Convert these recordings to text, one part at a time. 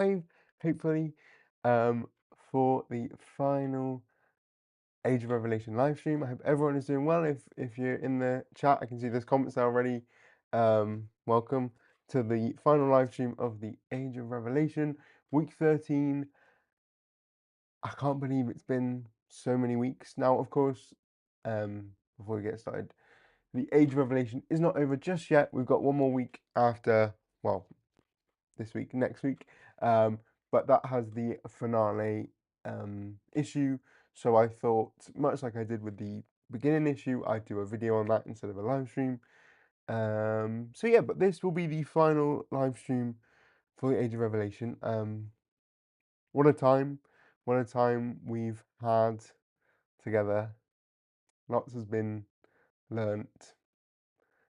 live, hopefully, for the final Age of Revelation live stream. I hope everyone is doing well. If you're in the chat, I can see there's comments there already. Welcome to the final live stream of the Age of Revelation, week 13. I can't believe it's been so many weeks now. Of course, before we get started, the Age of Revelation is not over just yet. We've got one more week after, well, this week, next week. But that has the finale issue. So I thought, much like I did with the beginning issue, I'd do a video on that instead of a live stream. So yeah, but this will be the final live stream for the Age of Revelation. What a time! What a time we've had together. Lots has been learnt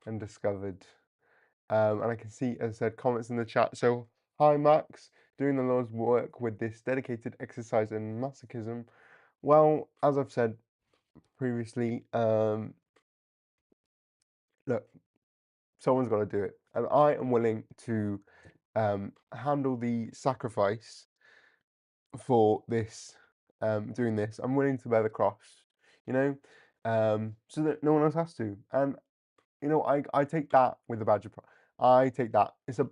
and discovered. And I can see, as I said, comments in the chat. So, hi Max, doing the Lord's work with this dedicated exercise in masochism. Well, as I've said previously, look, someone's got to do it, and I am willing to handle the sacrifice for this, doing this. I'm willing to bear the cross, you know, so that no one else has to. And you know, I take that with a badge of pride. I take that. It's a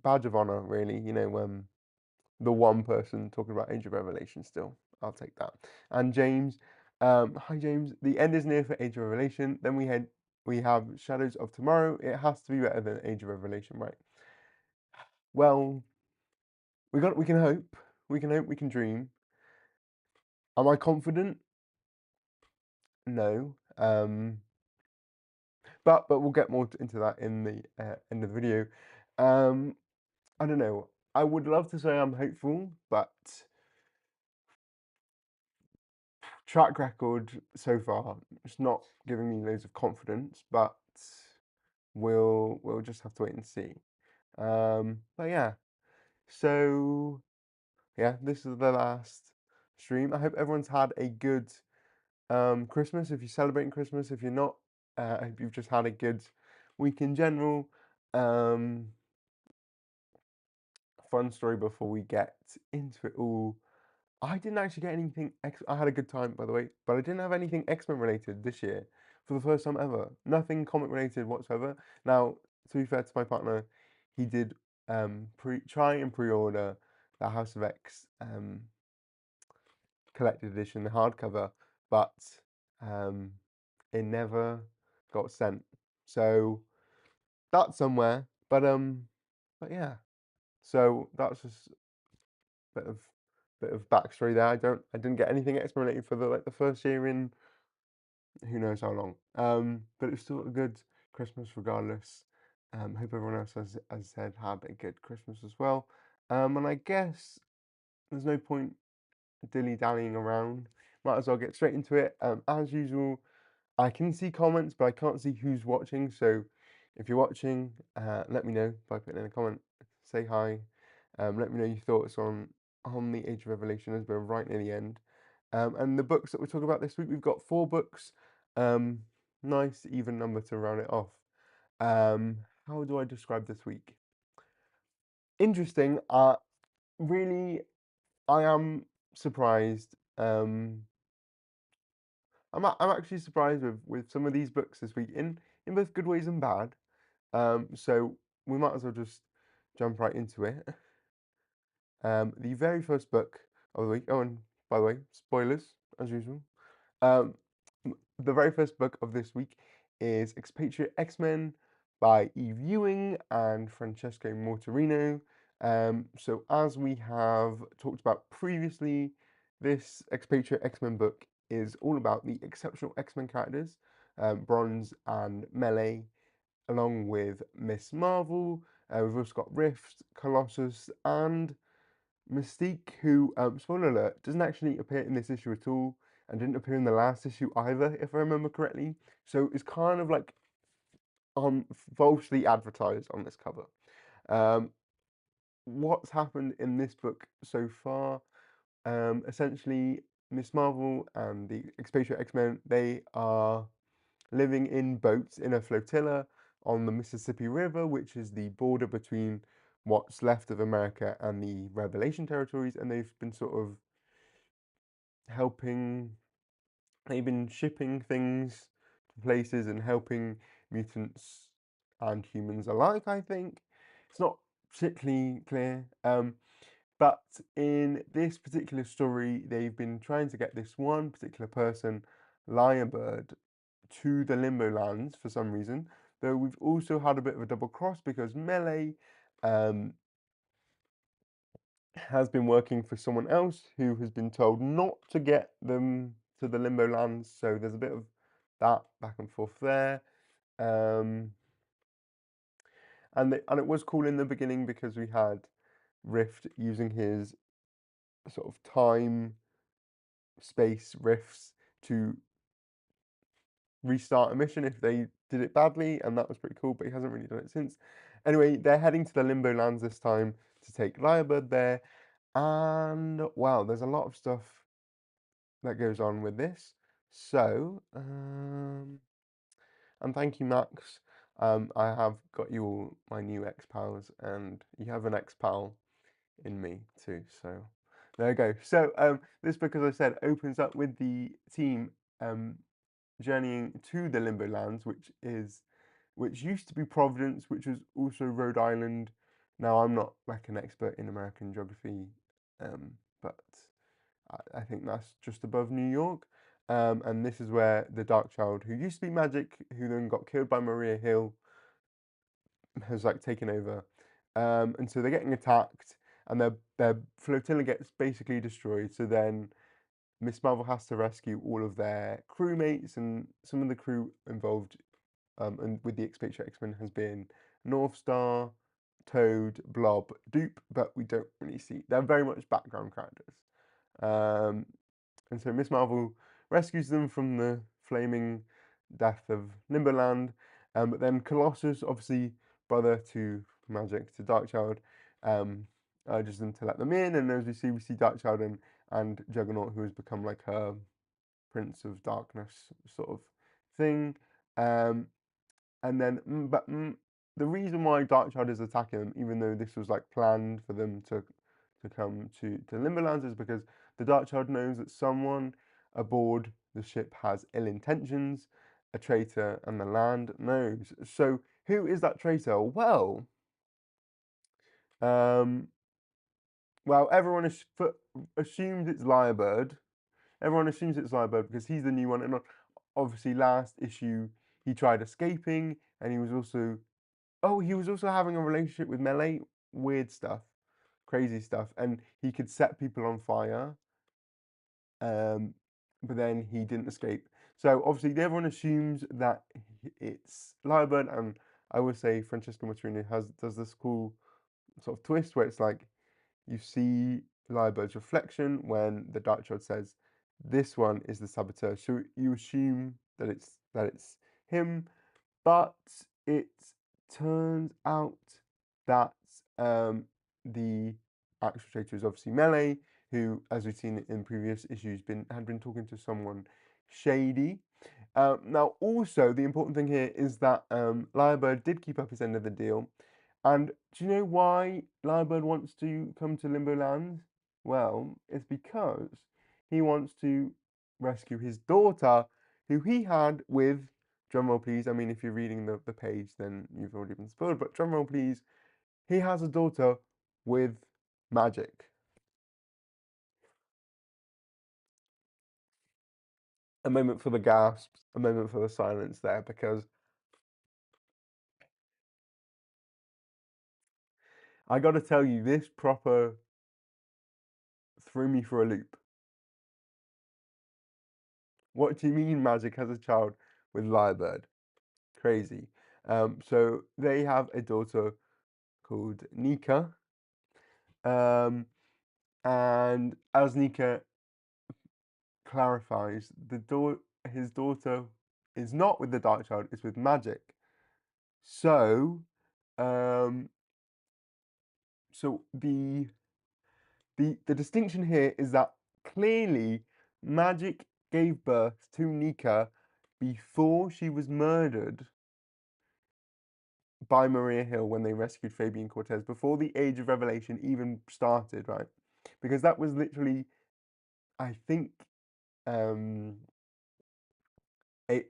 badge of honor, really. You know, the one person talking about Age of Revelation still. I'll take that. And James, hi James. The end is near for Age of Revelation. Then we have Shadows of Tomorrow. It has to be better than Age of Revelation, right? Well, we can hope. We can hope. We can dream. Am I confident? No. But we'll get more into that in the end of the video. I don't know. I would love to say I'm hopeful, but track record so far, it's not giving me loads of confidence, but we'll just have to wait and see. But yeah, so yeah, this is the last stream. I hope everyone's had a good Christmas. If you're celebrating Christmas, if you're not, I hope you've just had a good week in general. Fun story before we get into it all. I didn't actually get anything I had a good time, by the way, but I didn't have anything X-Men related this year for the first time ever. Nothing comic related whatsoever. Now, to be fair to my partner, he did try and pre-order the House of X collected edition, the hardcover, but it never got sent. So that's somewhere. But yeah. So that's just bit of backstory there. I didn't get anything X-Men related for the first year in who knows how long. But it was still a good Christmas regardless. Hope everyone else has, as I said, had a good Christmas as well. And I guess there's no point dilly-dallying around. Might as well get straight into it. As usual, I can see comments, but I can't see who's watching. So if you're watching, let me know by putting in a comment. Say hi. Let me know your thoughts on the Age of Revelation as we're right near the end. And the books that we're talking about this week, we've got 4 books. Nice even number to round it off. How do I describe this week? Interesting. Really, I am surprised. I'm actually surprised with some of these books this week in both good ways and bad. So we might as well just jump right into it. The very first book of the week. Oh, and by the way, spoilers as usual. Um, the very first book of this week is Expatriate X-Men by Eve Ewing and Francesco Mortarino. So as we have talked about previously, this Expatriate X-Men book is all about the exceptional X-Men characters, Bronze and Melee, along with Miss Marvel. We've also got Rift, Colossus, and Mystique, who, spoiler alert, doesn't actually appear in this issue at all, and didn't appear in the last issue either, if I remember correctly. So it's kind of like falsely advertised on this cover. What's happened in this book so far? Essentially, Miss Marvel and the Expatriate X-Men, they are living in boats in a flotilla on the Mississippi River, which is the border between what's left of America and the Revelation territories, and they've been sort of helping. They've been shipping things to places and helping mutants and humans alike. I think it's not particularly clear. But in this particular story, they've been trying to get this one particular person, Lyrebird, to the Limbo Lands for some reason. Though we've also had a bit of a double cross because Melee um, has been working for someone else who has been told not to get them to the Limbo Lands. So there's a bit of that back and forth there. Um, and it was cool in the beginning because we had Rift using his sort of time space rifts to restart a mission if they did it badly, and that was pretty cool, but he hasn't really done it since. Anyway, they're heading to the Limbo Lands this time to take Lyrebird there, and wow, there's a lot of stuff that goes on with this. So, and thank you, Max. I have got you all my new X-Pals, and you have an X-Pal in me too, so there you go. So, this book, as I said, opens up with the team journeying to the Limbo Lands, which used to be Providence, which was also Rhode Island. Now, I'm not like an expert in American geography, but I think that's just above New York. And this is where the Dark Child, who used to be Magic, who then got killed by Maria Hill, has like taken over. And so they're getting attacked, and their flotilla gets basically destroyed. So then Miss Marvel has to rescue all of their crewmates, and some of the crew involved and with the Expatriate X-Men has been North Star, Toad, Blob, Dupe, but we don't really see. They're very much background characters. Um, and so Miss Marvel rescues them from the flaming death of Limberland. But then Colossus, obviously brother to Magic, to Darkchild, urges them to let them in. And as we see Darkchild and Juggernaut, who has become like her Prince of Darkness sort of thing. And then, the reason why Darkchild is attacking them, even though this was like planned for them to come to Limberlands, is because the Darkchild knows that someone aboard the ship has ill intentions, a traitor, and the land knows. So who is that traitor? Um, well, everyone assumes it's Lyrebird. Everyone assumes it's Lyrebird because he's the new one, and obviously last issue he tried escaping, and he was also having a relationship with Melee. Weird stuff, crazy stuff, and he could set people on fire. But then he didn't escape. So obviously everyone assumes that it's Lyrebird, and I would say Francesco Matrini does this cool sort of twist where it's like you see Lyrebird's reflection when the Darkchild says, "This one is the saboteur." So you assume that it's him, but it turns out that the actual traitor is obviously Melee, who, as we've seen in previous issues, had been talking to someone shady. Now, also the important thing here is that Lyrebird did keep up his end of the deal. And do you know why Lyrebird wants to come to Limbo Land? Well, it's because he wants to rescue his daughter, who he had with, drumroll please. I mean, if you're reading the page, then you've already been spoiled, but drumroll please. He has a daughter with magic. A moment for the gasps, a moment for the silence there, because I got to tell you, this proper threw me for a loop. What do you mean magic has a child with Lyrebird? Crazy. So they have a daughter called Nika. And as Nika clarifies, his daughter is not with the Darkchild, it's with magic. So, um, so the distinction here is that clearly magic gave birth to Nika before she was murdered by Maria Hill when they rescued Fabian Cortez before the Age of Revelation even started, right? Because that was literally, I think, um,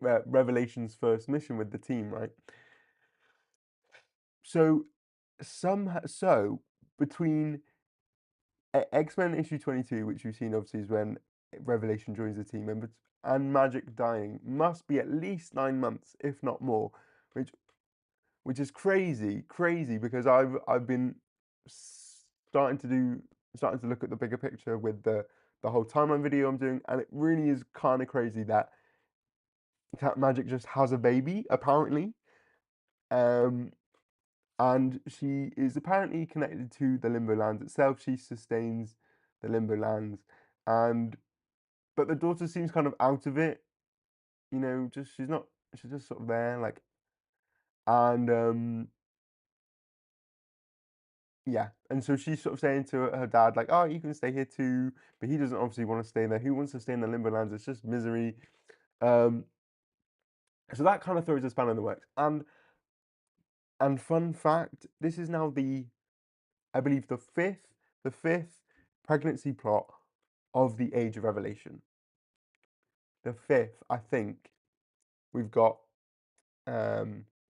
Revelation's first mission with the team, right? So so between X-Men issue 22, which you've seen obviously is when Revelation joins the team, and Magic dying must be at least 9 months, if not more, which is crazy because I've been starting to look at the bigger picture with the whole timeline video I'm doing, and it really is kind of crazy that Magic just has a baby apparently, um, and she is apparently connected to the Limbo Lands itself. She sustains the Limbo Lands, and but the daughter seems kind of out of it. You know, just she's not. She's just sort of there, like, and yeah. And so she's sort of saying to her dad, like, "Oh, you can stay here too," but he doesn't obviously want to stay there. He wants to stay in the Limbo Lands. It's just misery. Um, so that kind of throws a spanner in the works. And fun fact, this is now I believe the fifth pregnancy plot of the Age of Revelation. The fifth, I think. We've got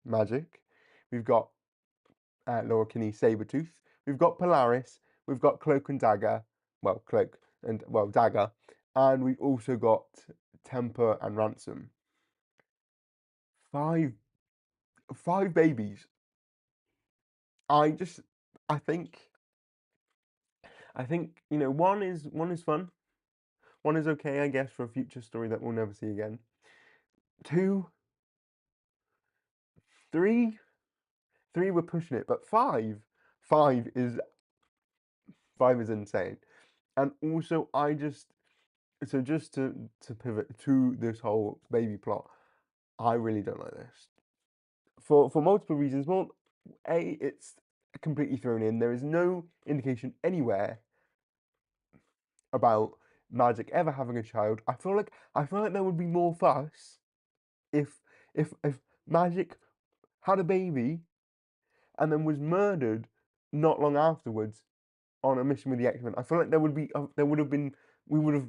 Magic. We've got Laura Kinney Sabretooth. We've got Polaris. We've got Cloak and Dagger. Well, Cloak and Dagger. And we've also got Temper and Ransom. Five babies. I just I think you know one is fun. One is okay, I guess, for a future story that we'll never see again. Two, three, we're pushing it, but five is insane. And also, just to pivot to this whole baby plot, I really don't like this for multiple reasons. Well, a it's completely thrown in. There is no indication anywhere about Magic ever having a child. I feel like there would be more fuss if if Magic had a baby and then was murdered not long afterwards on a mission with the X-Men. I feel like there would have been we would have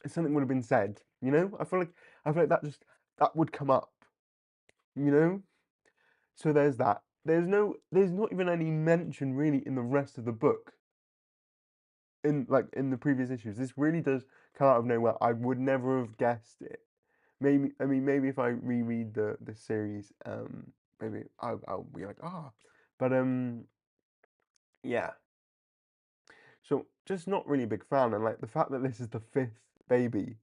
something would have been said, you know? I feel like that would come up, you know? So there's that. There's not even any mention really in the rest of the book in the previous issues. This really does come out of nowhere. I would never have guessed it. Maybe if I reread the series, maybe I'll be like, ah. But yeah. So just not really a big fan, and like the fact that this is the fifth baby.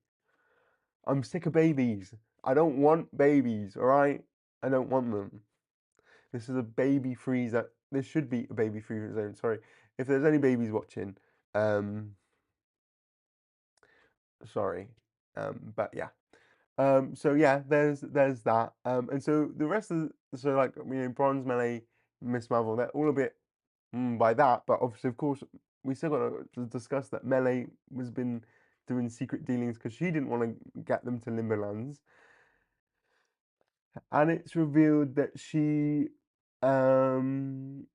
I'm sick of babies. I don't want babies, all right? I don't want them. This is a baby-free zone. This should be a baby-free zone. Sorry. If there's any babies watching, um, sorry. But yeah. So yeah, there's that. And so the rest of so like Bronze, Melee, Miss Marvel, they're all a bit by that, but obviously, of course, we still got to discuss that Melee has been doing secret dealings because she didn't want to get them to Limberlands, and it's revealed that um,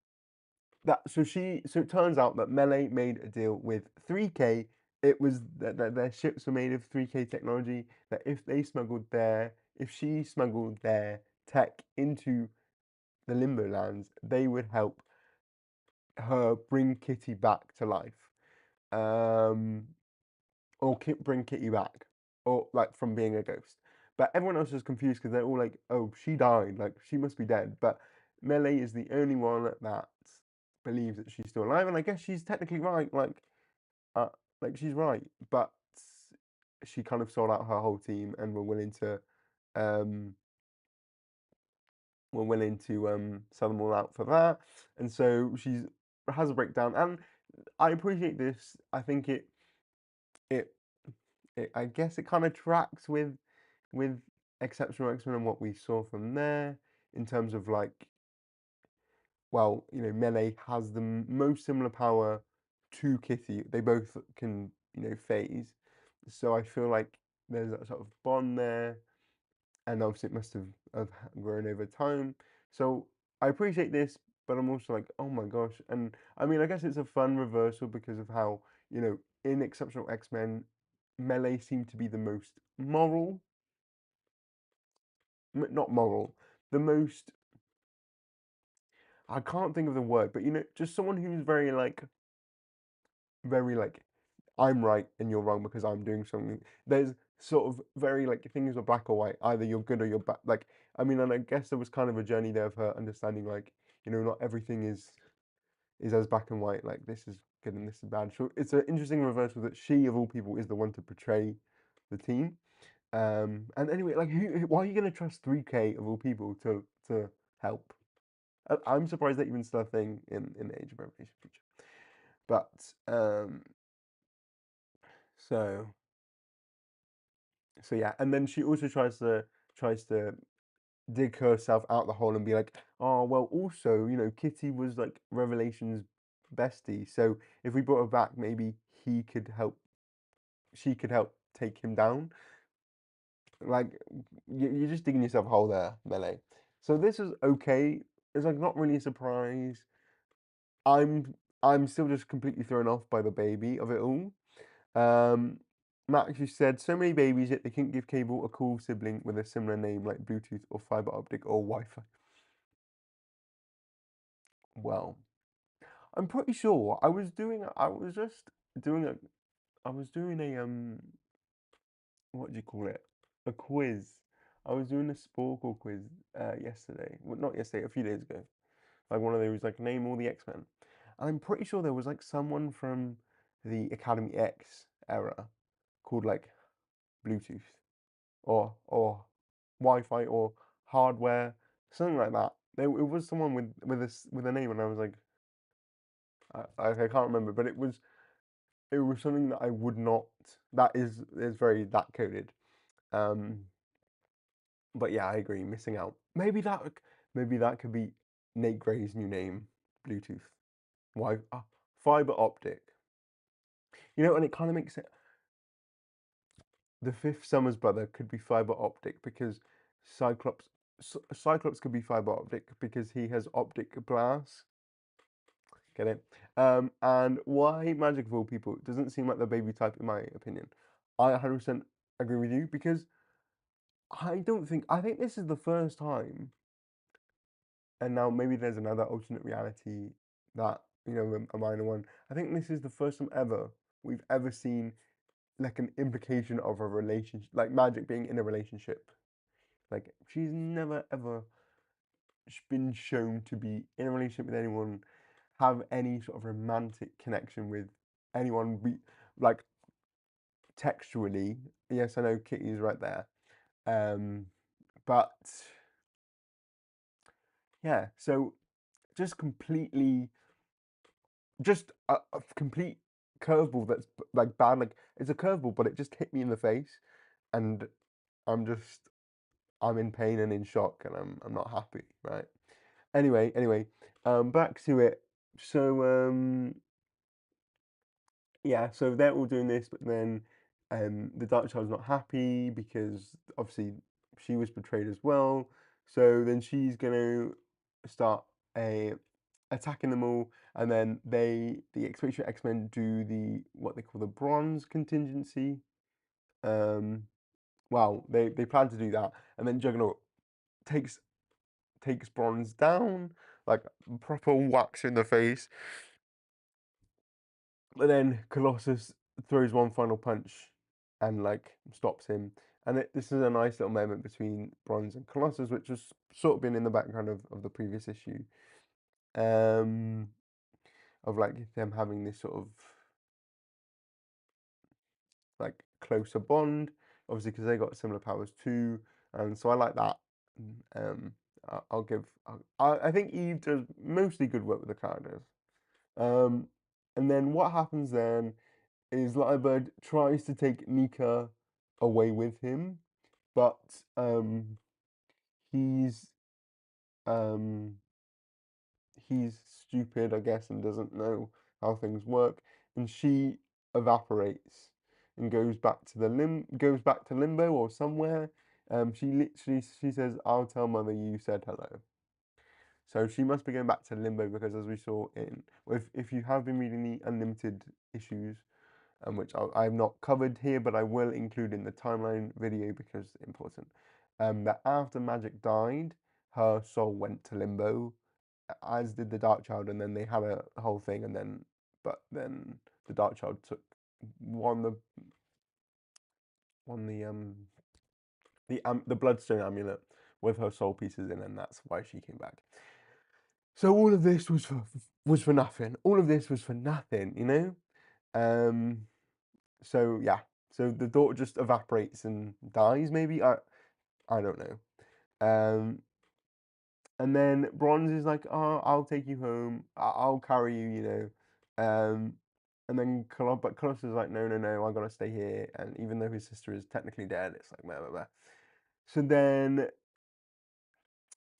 so it turns out that Melee made a deal with 3K. It was that their ships were made of 3K technology. That if she smuggled their tech into the Limberlands, they would help her bring Kitty back to life, um, or bring Kitty back, or like from being a ghost. But everyone else is confused because they're all like, "Oh, she died. Like she must be dead." But Melee is the only one that believes that she's still alive, and I guess she's technically right. Uh, like she's right, but she kind of sold out her whole team and um, sell them all out for that, and so she's has a breakdown, and I appreciate this. I think it I guess it kind of tracks with Exceptional X-Men and what we saw from there in terms of like, well, you know, Melee has the most similar power to Kitty. They both can, you know, phase. So I feel like there's that sort of bond there, and obviously it must have grown over time. So I appreciate this, but I'm also like, oh my gosh. And I mean, I guess it's a fun reversal because of how, in Exceptional X-Men, Melee seemed to be the most moral, not moral, the most, I can't think of the word, but just someone who's very like, I'm right and you're wrong because I'm doing something. There's sort of very like things are black or white. Either you're good or you're bad. Like, I mean, and I guess there was kind of a journey there of her understanding like, not everything is as black and white. Like this is good and this is bad. So it's an interesting reversal that she of all people is the one to betray the team. And anyway, like, why are you gonna trust 3K of all people to help? I'm surprised that even still a thing in the Age of Revelation feature. But so so yeah, and then she also tries to dig herself out the hole and be like, oh well, also Kitty was like Revelation's bestie, so if we brought her back, maybe he could help. She could help take him down. Like you're just digging yourself a hole there, Melee. So this is okay. It's like not really a surprise. I'm still just completely thrown off by the baby of it all. Max, you said so many babies yet they couldn't give Cable a cool sibling with a similar name like Bluetooth or fiber optic or Wi-Fi. Well, I'm pretty sure I was doing a what do you call it? A quiz. I was doing a Sporkle quiz yesterday. Well, not yesterday, a few days ago. Like one of those like name all the X-Men. And I'm pretty sure there was like someone from the Academy X era called like Bluetooth or Wi-Fi or hardware, something like that. It was someone with a name, and I was like, I can't remember, but it was something that I would not. That is very that coded. Um, but yeah, I agree. Missing out. Maybe that could be Nate Gray's new name, Bluetooth, Wi fiber optic. And it kind of makes it. The fifth Summers brother could be fiber optic because Cyclops Cyclops could be fiber optic because he has optic glass. Get it? And why magic of all people doesn't seem like the baby type in my opinion. I 100% agree with you because I think this is the first time, and now maybe there's another alternate reality that a minor one. I think this is the first time ever we've ever seen like an implication of a relationship, like magic being in a relationship. Like she's never ever been shown to be in a relationship with anyone, have any sort of romantic connection with anyone. Like textually, yes, I know Kitty is right there, but yeah. So just completely, just a complete curveball that's like bad. Like it's a curveball, but it just hit me in the face, and I'm just I'm in pain and in shock, and I'm not happy, right? Anyway, back to it. So, yeah, so they're all doing this, but then the Dark Child's not happy because obviously she was betrayed as well. So then she's gonna start a attacking them all, and then the Expatriate X-Men do what they call the Bronze Contingency. Um, well, they plan to do that, and then Juggernaut takes Bronze down, like proper whacks in the face. But then Colossus throws one final punch and like stops him. And this is a nice little moment between Bronze and Colossus, which has sort of been in the background of the previous issue. Um, of like them having this sort of like closer bond, obviously because they got similar powers too. And so I like that. Um, I'll give. I think Eve does mostly good work with the characters. Um, and then what happens then is Lightbird tries to take Nika away with him, but he's um, he's stupid, I guess, and doesn't know how things work, and she evaporates and goes back to limbo or somewhere. She says, "I'll tell mother you said hello." So she must be going back to Limbo because, as we saw in, if you have been reading the Unlimited issues, which I've not covered here, but I will include in the timeline video because it's important. That after Magic died, her soul went to Limbo, as did the Dark Child, and then they had a whole thing, and then the Dark Child won the Bloodstone amulet with her soul pieces in, and that's why she came back. So all of this was for nothing. All of this was for nothing, you know. So yeah. So the daughter just evaporates and dies. Maybe I don't know. And then Bronze is like, "Oh, I'll take you home. I'll carry you," you know. And then Colossus is like, "No, no, no. I gotta stay here." And even though his sister is technically dead, it's like blah blah blah. So then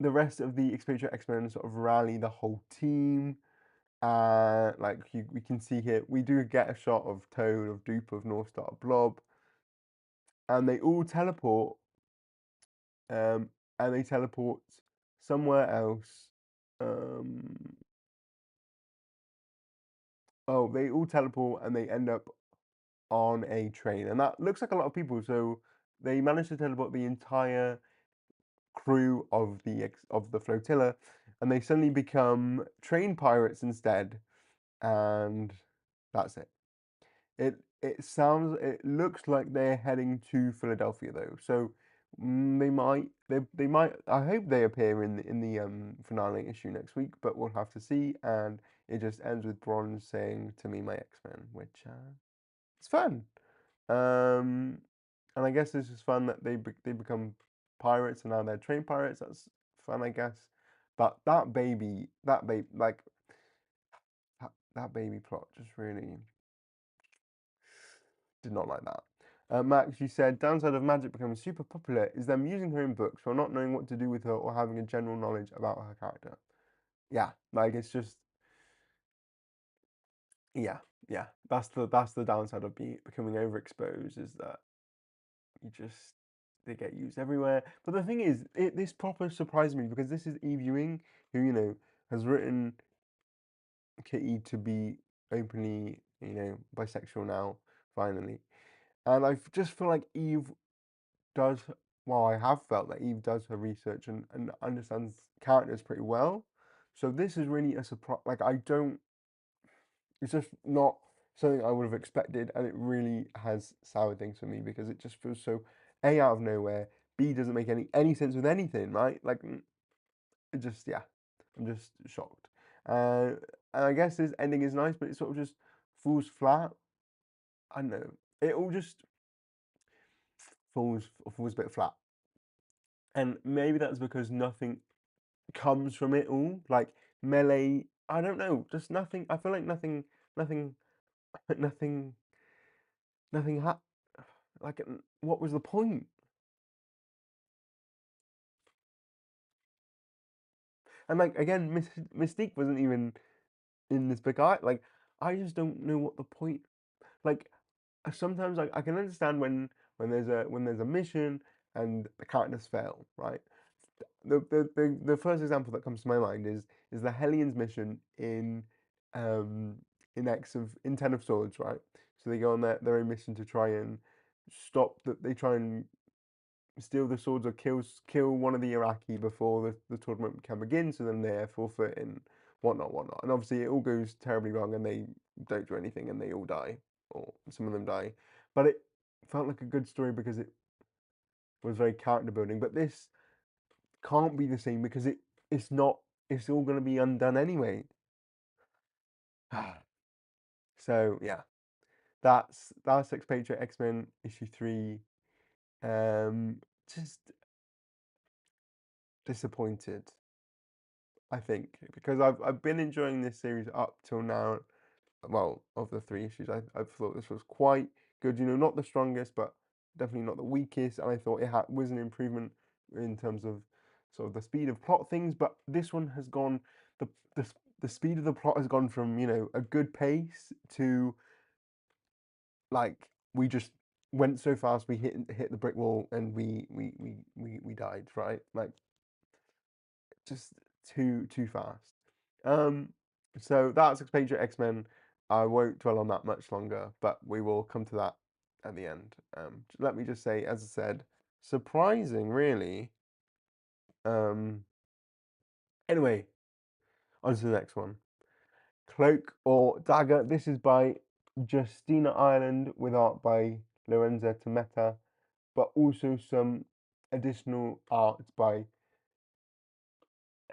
the rest of the Expatriate X-Men sort of rally the whole team. Like we can see here, we do get a shot of Toad, of Dupe, of Northstar, Blob, and they all teleport. And they teleport somewhere else. Um, oh, they all teleport and they end up on a train, and that looks like a lot of people. So they managed to teleport the entire crew of the flotilla, and they suddenly become train pirates instead, and that's it. It looks like they're heading to Philadelphia though, so they might. I hope they appear in the finale issue next week, but we'll have to see. And it just ends with Bronze saying to me, "My X-Men," which it's fun. And I guess it's just fun that they become pirates and now they're trained pirates. That's fun, I guess. But like that baby plot just really did not like that. Max, you said downside of Magic becoming super popular is them using her in books while not knowing what to do with her or having a general knowledge about her character. Yeah, like it's just yeah, yeah. That's the downside of becoming overexposed is that you just they get used everywhere. But the thing is, this proper surprised me because this is Eve Ewing, who has written Kitty to be openly bisexual now, finally, and I just feel like Eve does well, I have felt that Eve does her research and understands characters pretty well. So this is really a surprise. Like I don't, it's just not something I would have expected, and it really has soured things for me because it just feels so A, out of nowhere, B, doesn't make any sense with anything, right? Like it just yeah, I'm just shocked. And I guess this ending is nice, but it sort of just falls flat. I don't know. It all just falls a bit flat. And maybe that's because nothing comes from it all. Like Melee, I don't know, just nothing. I feel like nothing, nothing, nothing. Like, what was the point? And like again, Mystique wasn't even in this book. I just don't know what the point. Like, sometimes I can understand when there's a mission and the characters fail, right? The first example that comes to my mind is the Hellions mission um in Ten of Swords, right? So they go on their own mission to try and stop that they try and steal the swords or kill one of the Iraqi before the tournament can begin, so then they're forfeit and whatnot. And obviously it all goes terribly wrong and they don't do anything and they all die, or some of them die. But it felt like a good story because it was very character building. But this can't be the same because it's not. It's all going to be undone anyway. So yeah, that's Expatriate X-Men issue 3. Just disappointed, I think, because I've been enjoying this series up till now. Well, of the 3 issues, I thought this was quite good. Not the strongest, but definitely not the weakest. And I thought it was an improvement in terms of sort of the speed of plot things. But this one has gone the the the speed of the plot has gone from a good pace to like we just went so fast we hit the brick wall and we died, right? Like just too fast. So that's Expatriate X-Men. I won't dwell on that much longer, but we will come to that at the end. Let me just say, as I said, surprising, really. Anyway, on to the next one. Cloak or Dagger. This is by Justina Ireland with art by Lorenza Tometa, but also some additional art by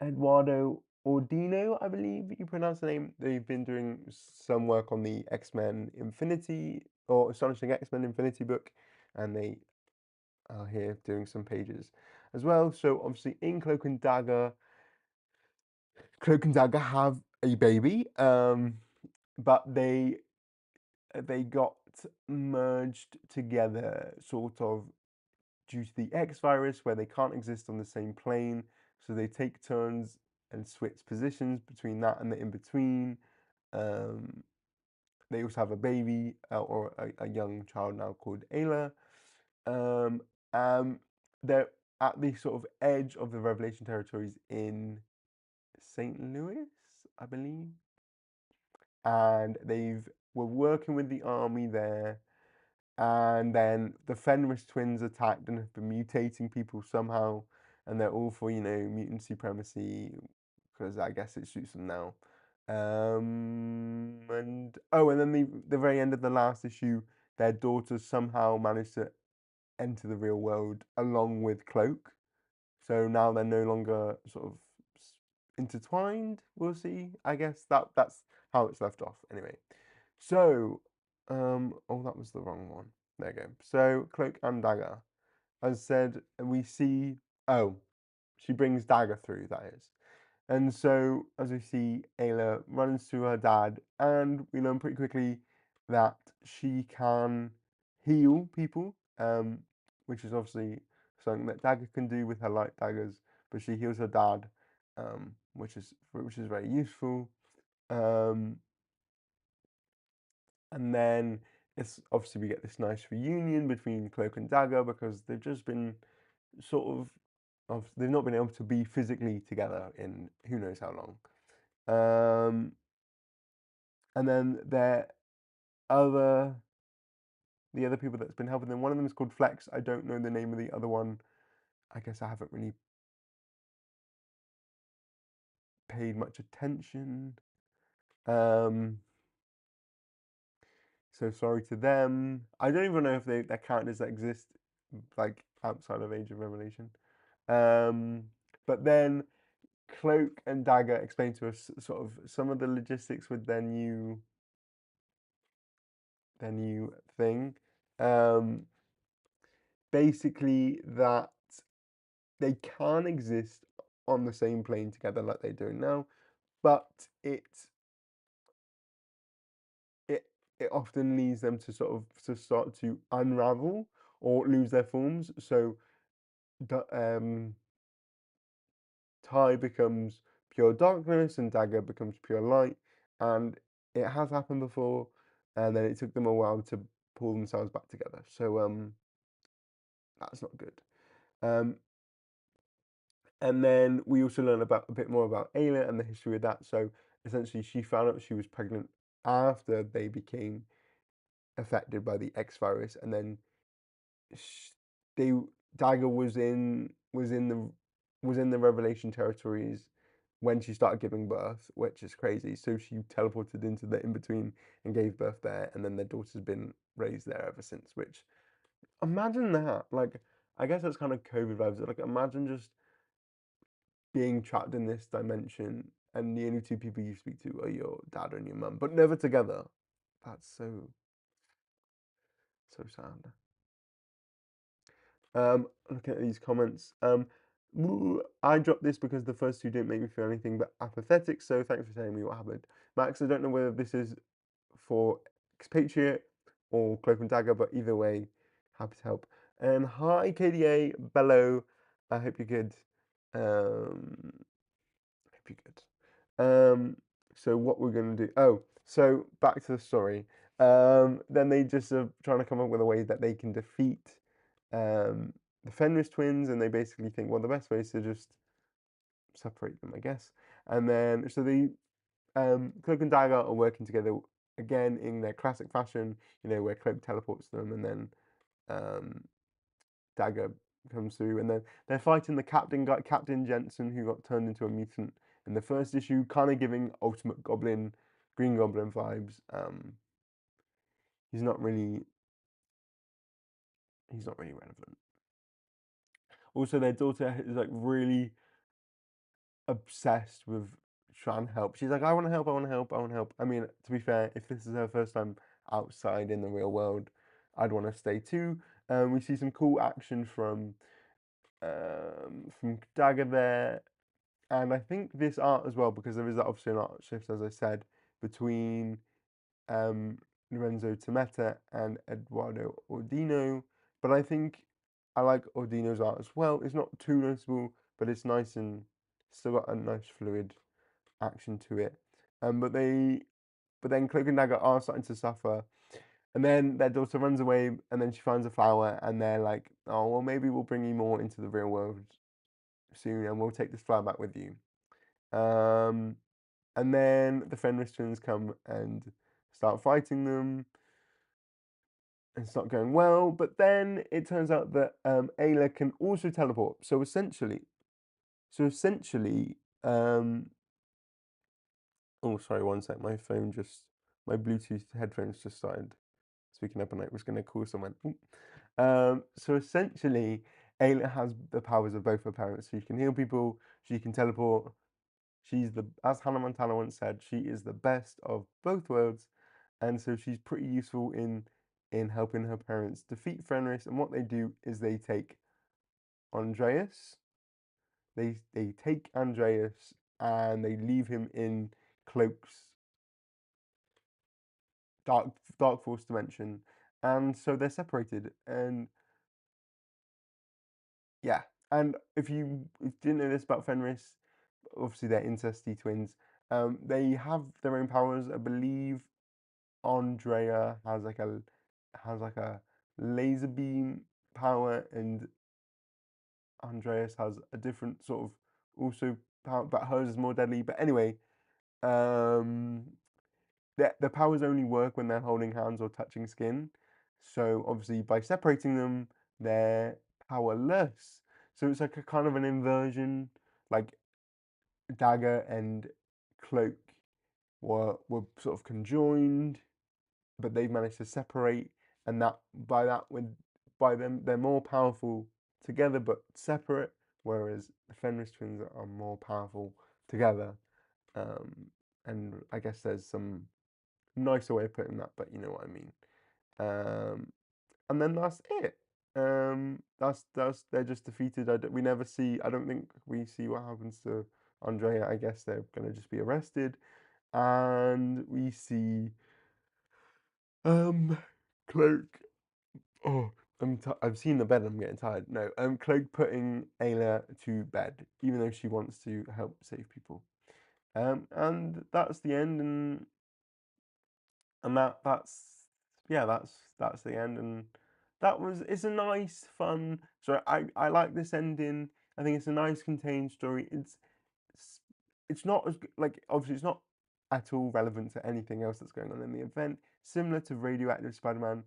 Eduardo Ordino, I believe you pronounce the name. They've been doing some work on the X-Men Infinity or Astonishing X-Men Infinity book, and they are here doing some pages as well. So obviously in Cloak and Dagger have a baby, but they got merged together sort of due to the X virus, where they can't exist on the same plane. So they take turns and switch positions between that and the in between. Um, they also have a baby or a young child now called Ayla. Um, um, they're at the sort of edge of the Revelation territories in St. Louis, I believe, and they've were working with the army there, and then the Fenris twins attacked and have been mutating people somehow, and they're all for, mutant supremacy because I guess it suits them now. And oh, and then the very end of the last issue, their daughters somehow managed to enter the real world along with Cloak, so now they're no longer sort of intertwined. We'll see. I guess that's how it's left off. Anyway, so oh, that was the wrong one. There you go. So Cloak and Dagger. As said, we see. Oh, she brings Dagger through. That is. And so, as we see, Ayla runs to her dad, and we learn pretty quickly that she can heal people, which is obviously something that Dagger can do with her light daggers. But she heals her dad, which is very useful. Um, and then it's obviously we get this nice reunion between Cloak and Dagger because they've just been sort of they've not been able to be physically together in who knows how long. And then other the other people that's been helping them. One of them is called Flex. I don't know the name of the other one. I guess I haven't really paid much attention. Um, so sorry to them. I don't even know if they're characters that exist like outside of Age of Revelation. But then Cloak and Dagger explain to us sort of some of the logistics with their new thing. Basically that they can exist on the same plane together like they're doing now, but it it often leads them to sort of to start to unravel or lose their forms. So Ty becomes pure darkness and Dagger becomes pure light, and it has happened before, and then it took them a while to pull themselves back together. So that's not good. Um, and then we also learn about a bit more about Ayla and the history of that. So essentially, she found out she was pregnant after they became affected by the X virus, and then they Dagger was in the Revelation territories when she started giving birth, which is crazy. So she teleported into the in between and gave birth there, and then their daughter's been raised there ever since. Which imagine that, like I guess that's kind of COVID vibes. Like imagine just being trapped in this dimension, and the only two people you speak to are your dad and your mum, but never together. That's so sad. Looking at these comments. I dropped this because the first two didn't make me feel anything but apathetic, so thanks for telling me what happened. Max, I don't know whether this is for Expatriate or Cloak and Dagger, but either way, happy to help. And hi, KDA, Bello. I hope you're good. Hope you're good. So what we're gonna do? Oh, so back to the story. Then they just are trying to come up with a way that they can defeat the Fenris twins, and they basically think, well, the best way is to just separate them, I guess. And then so the Cloak and Dagger are working together again in their classic fashion, where Cloak teleports them and then um, Dagger comes through, and then they're fighting the captain guy, Captain Jensen, who got turned into a mutant in the first issue, kind of giving Ultimate Goblin, Green Goblin vibes. He's not really relevant. Also, their daughter is like really obsessed with trying to help. She's like, I want to help, I want to help, I want to help. I mean, to be fair, if this is her first time outside in the real world, I'd want to stay too. We see some cool action from Dagger there, and I think this art as well, because there is obviously an art shift, as I said, between um, Lorenzo Tometa and Eduardo Ordino. But I think I like Ordino's art as well. It's not too noticeable, but it's nice and still got a nice fluid action to it. But then Cloak and Dagger are starting to suffer. And then their daughter runs away, and then she finds a flower, and they're like, "Oh, well, maybe we'll bring you more into the real world soon, and we'll take this flower back with you." Um, and then the Fenris twins come and start fighting them, and it's not going well. But then it turns out that Ayla can also teleport. So essentially, oh, sorry, one sec. My Bluetooth headphones just started speaking up, and I was going to call someone. So essentially, Ayla has the powers of both her parents. She can heal people. She can teleport. As Hannah Montana once said, she is the best of both worlds, and so she's pretty useful in helping her parents defeat Fenris. And what they do is they take Andreas. They take Andreas and they leave him in Cloak's dark force dimension, and so they're separated. And yeah, and if you didn't know this about Fenris, obviously they're incesty twins. They have their own powers. I believe Andrea has like a laser beam power, and Andreas has a different sort of also power, but hers is more deadly. But anyway, um, the powers only work when they're holding hands or touching skin. So obviously by separating them, they're powerless. So it's like a kind of an inversion, like Dagger and Cloak were sort of conjoined, but they've managed to separate, and by them they're more powerful together but separate, whereas the Fenris twins are more powerful together. Um, and I guess there's some nicer way of putting that, but you know what I mean. Um, and then that's it. That's they're just defeated. We never see. I don't think we see what happens to Andrea. I guess they're gonna just be arrested, and we see um Cloak. Oh, I've seen the bed. I'm getting tired. No, Cloak putting Ayla to bed, even though she wants to help save people. And that's the end, and that's yeah, that's the end, and it's a nice, fun. So I like this ending. I think it's a nice contained story. It's it's not like obviously it's not at all relevant to anything else that's going on in the event. Similar to Radioactive Spider-Man,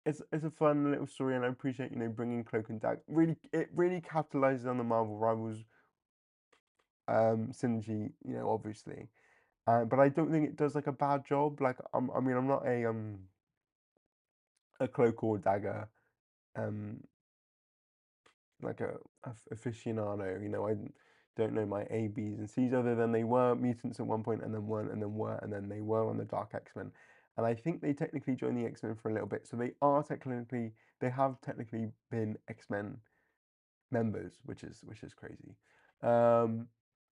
it's a fun little story, and I appreciate bringing Cloak and Dagger. It really capitalizes on the Marvel Rivals synergy, obviously. But I don't think it does like a bad job. Like I mean, I'm not a Cloak or Dagger um like a aficionado. I don't know my A, B's, and C's other than they were mutants at one point and then weren't and then were and then they were on the Dark X-Men. And I think they technically joined the X-Men for a little bit. So they have technically been X-Men members, which is crazy. Um,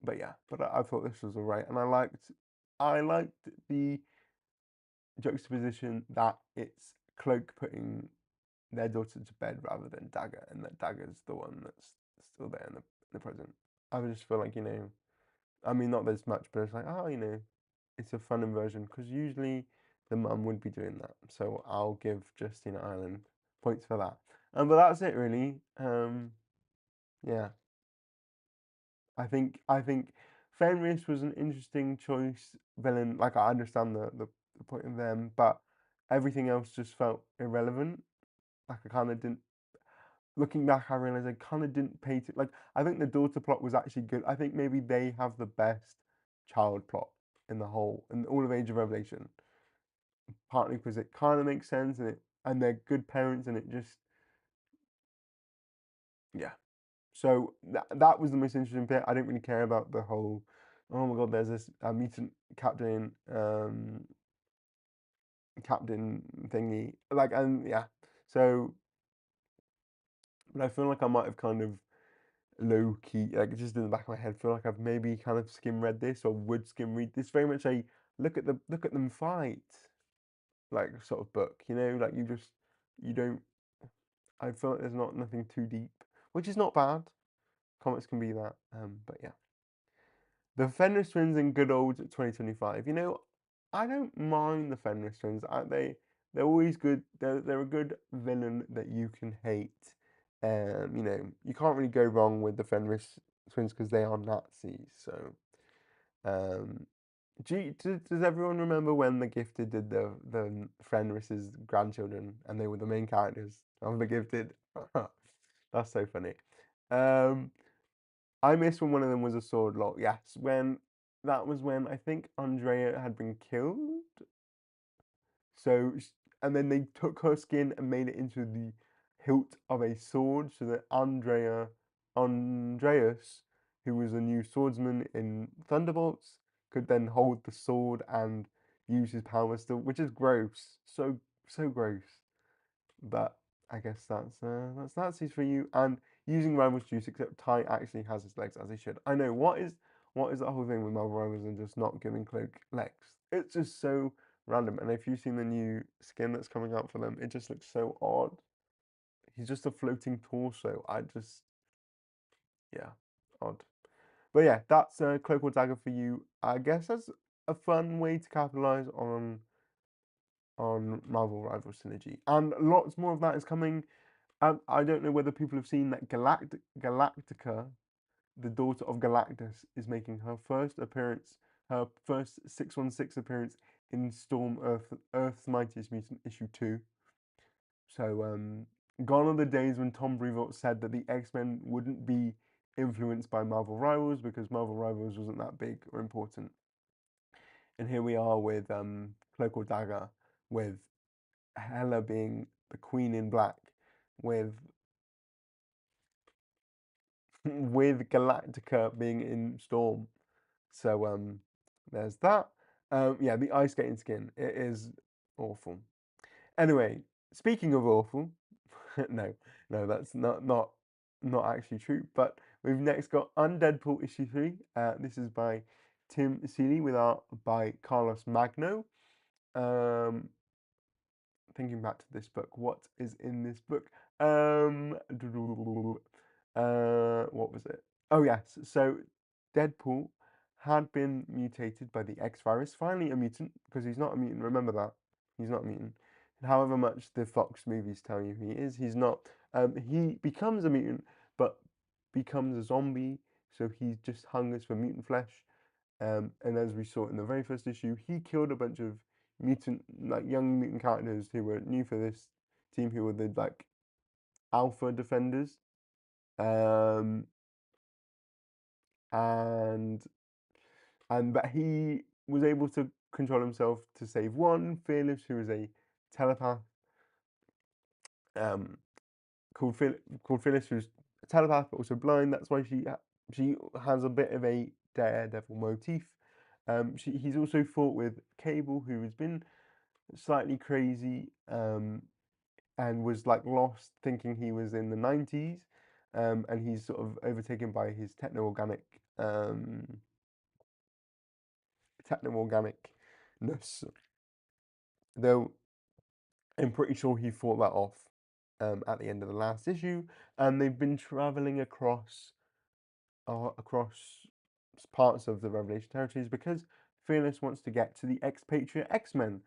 but yeah, but I thought this was alright, and I liked the juxtaposition that it's Cloak putting their daughter to bed rather than Dagger, and that Dagger's the one that's still there in the present. I would just feel like, I mean, not this much, but it's like, oh, it's a fun inversion, because usually the mum would be doing that. So I'll give Justina Ireland points for that. But that's it really. Yeah. I think Fenris was an interesting choice villain. Like I understand the point of them, but everything else just felt irrelevant. Like I kind of didn't. Looking back, I realized I kind of didn't pay to like. I think the daughter plot was actually good. I think maybe they have the best child plot in the whole in all of Age of Revelation. Partly because it kind of makes sense and they're good parents and it just yeah. So that was the most interesting bit. I didn't really care about the whole. Oh my god, there's this mutant captain thingy like and yeah. So, but I feel like I might have kind of low key like just in the back of my head feel like I've maybe kind of skim read this or would skim read this. Very much a look at them fight like sort of book. You know, like you don't. I feel like there's not nothing too deep, which is not bad. Comics can be that. But yeah. The Fenris twins in good old 2025. You know, I don't mind the Fenris twins. They're always good. They're a good villain that you can hate. You know, you can't really go wrong with the Fenris twins because they are Nazis. So, um, does everyone remember when the Gifted did the Fenris's grandchildren and they were the main characters of the Gifted? That's so funny. Um, I missed when one of them was a sword lock. Yes, when that was when I think Andrea had been killed. So, and then they took her skin and made it into the hilt of a sword, so that Andreas, who was a new swordsman in Thunderbolts, could then hold the sword and use his powers still, which is gross. So gross. But I guess that's Nazis for you. And using Rivals juice, except Ty actually has his legs as he should. I know what is the whole thing with Marvel Rivals and just not giving Cloak legs? It's just so random. And if you've seen the new skin that's coming out for them, it just looks so odd. He's just a floating torso. I just yeah, odd. But yeah, that's Cloak or Dagger for you. I guess that's a fun way to capitalize on Marvel Rivals synergy, and lots more of that is coming. I don't know whether people have seen that Galactica, the daughter of Galactus, is making her first 616 appearance in Earth's Mightiest Mutant issue 2. So, gone are the days when Tom Brevoort said that the X-Men wouldn't be influenced by Marvel Rivals because Marvel Rivals wasn't that big or important. And here we are with Cloak or Dagger, with Hela being the Queen in Black, with with Galactica being in Storm. So there's that. Yeah, the ice skating skin. It is awful. Anyway, speaking of awful, no, no, that's not actually true. But we've next got Undeadpool issue 3. This is by Tim Seeley with art by Carlos Magno. Um, thinking back to this book, what is in this book? What was it? Oh yes, so Deadpool had been mutated by the X virus. Finally, a mutant because he's not a mutant. Remember that he's not a mutant. However much the Fox movies tell you he is, he's not. He becomes a mutant, but becomes a zombie. So he just hungers for mutant flesh. And as we saw in the very first issue, he killed a bunch of young mutant characters who were new for this team, who were the like alpha defenders. Um, and but he was able to control himself to save one, Fearless, who is a telepath, um, called Phyllis, who's a telepath but also blind. That's why she has a bit of a daredevil motif. He's also fought with Cable, who has been slightly crazy, and was like lost, thinking he was in the 90s, and he's sort of overtaken by his techno-organicness. Though I'm pretty sure he fought that off at the end of the last issue, and they've been traveling across parts of the Revelation territories because Fearless wants to get to the Expatriate X-Men,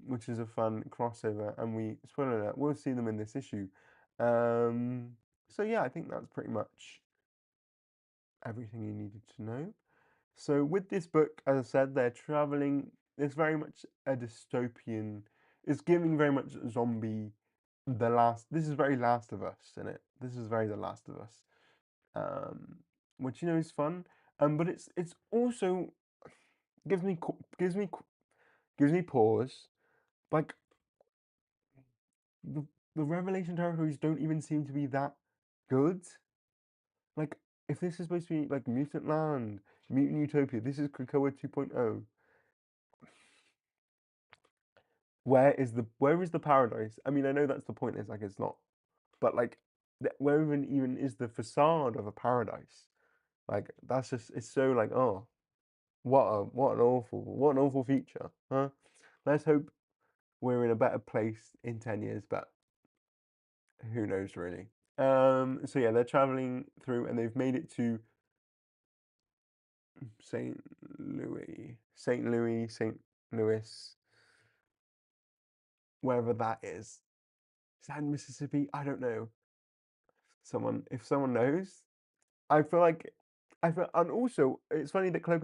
which is a fun crossover, and spoiler alert, we'll see them in this issue. So yeah, I think that's pretty much everything you needed to know. So with this book, as I said, they're traveling. It's very much a dystopian. It's giving very much zombie. The last. This is very Last of Us, isn't it? This is very The Last of Us, um, which is fun. But it's also gives me gives me pause. Like the the Revelation territories don't even seem to be that good. Like if this is supposed to be like Mutant Land, Mutant Utopia, this is Krakoa 2.0. Where is the paradise? I mean, I know that's the point. It's like it's not, but like, where even is the facade of a paradise? Like that's just it's so like oh what an awful feature, huh? Let's hope we're in a better place in 10 years, but who knows really. So yeah, they're traveling through and they've made it to St. St. Louis, wherever that is. Is that in Mississippi? I don't know. If someone knows, I feel like and also it's funny that Cloak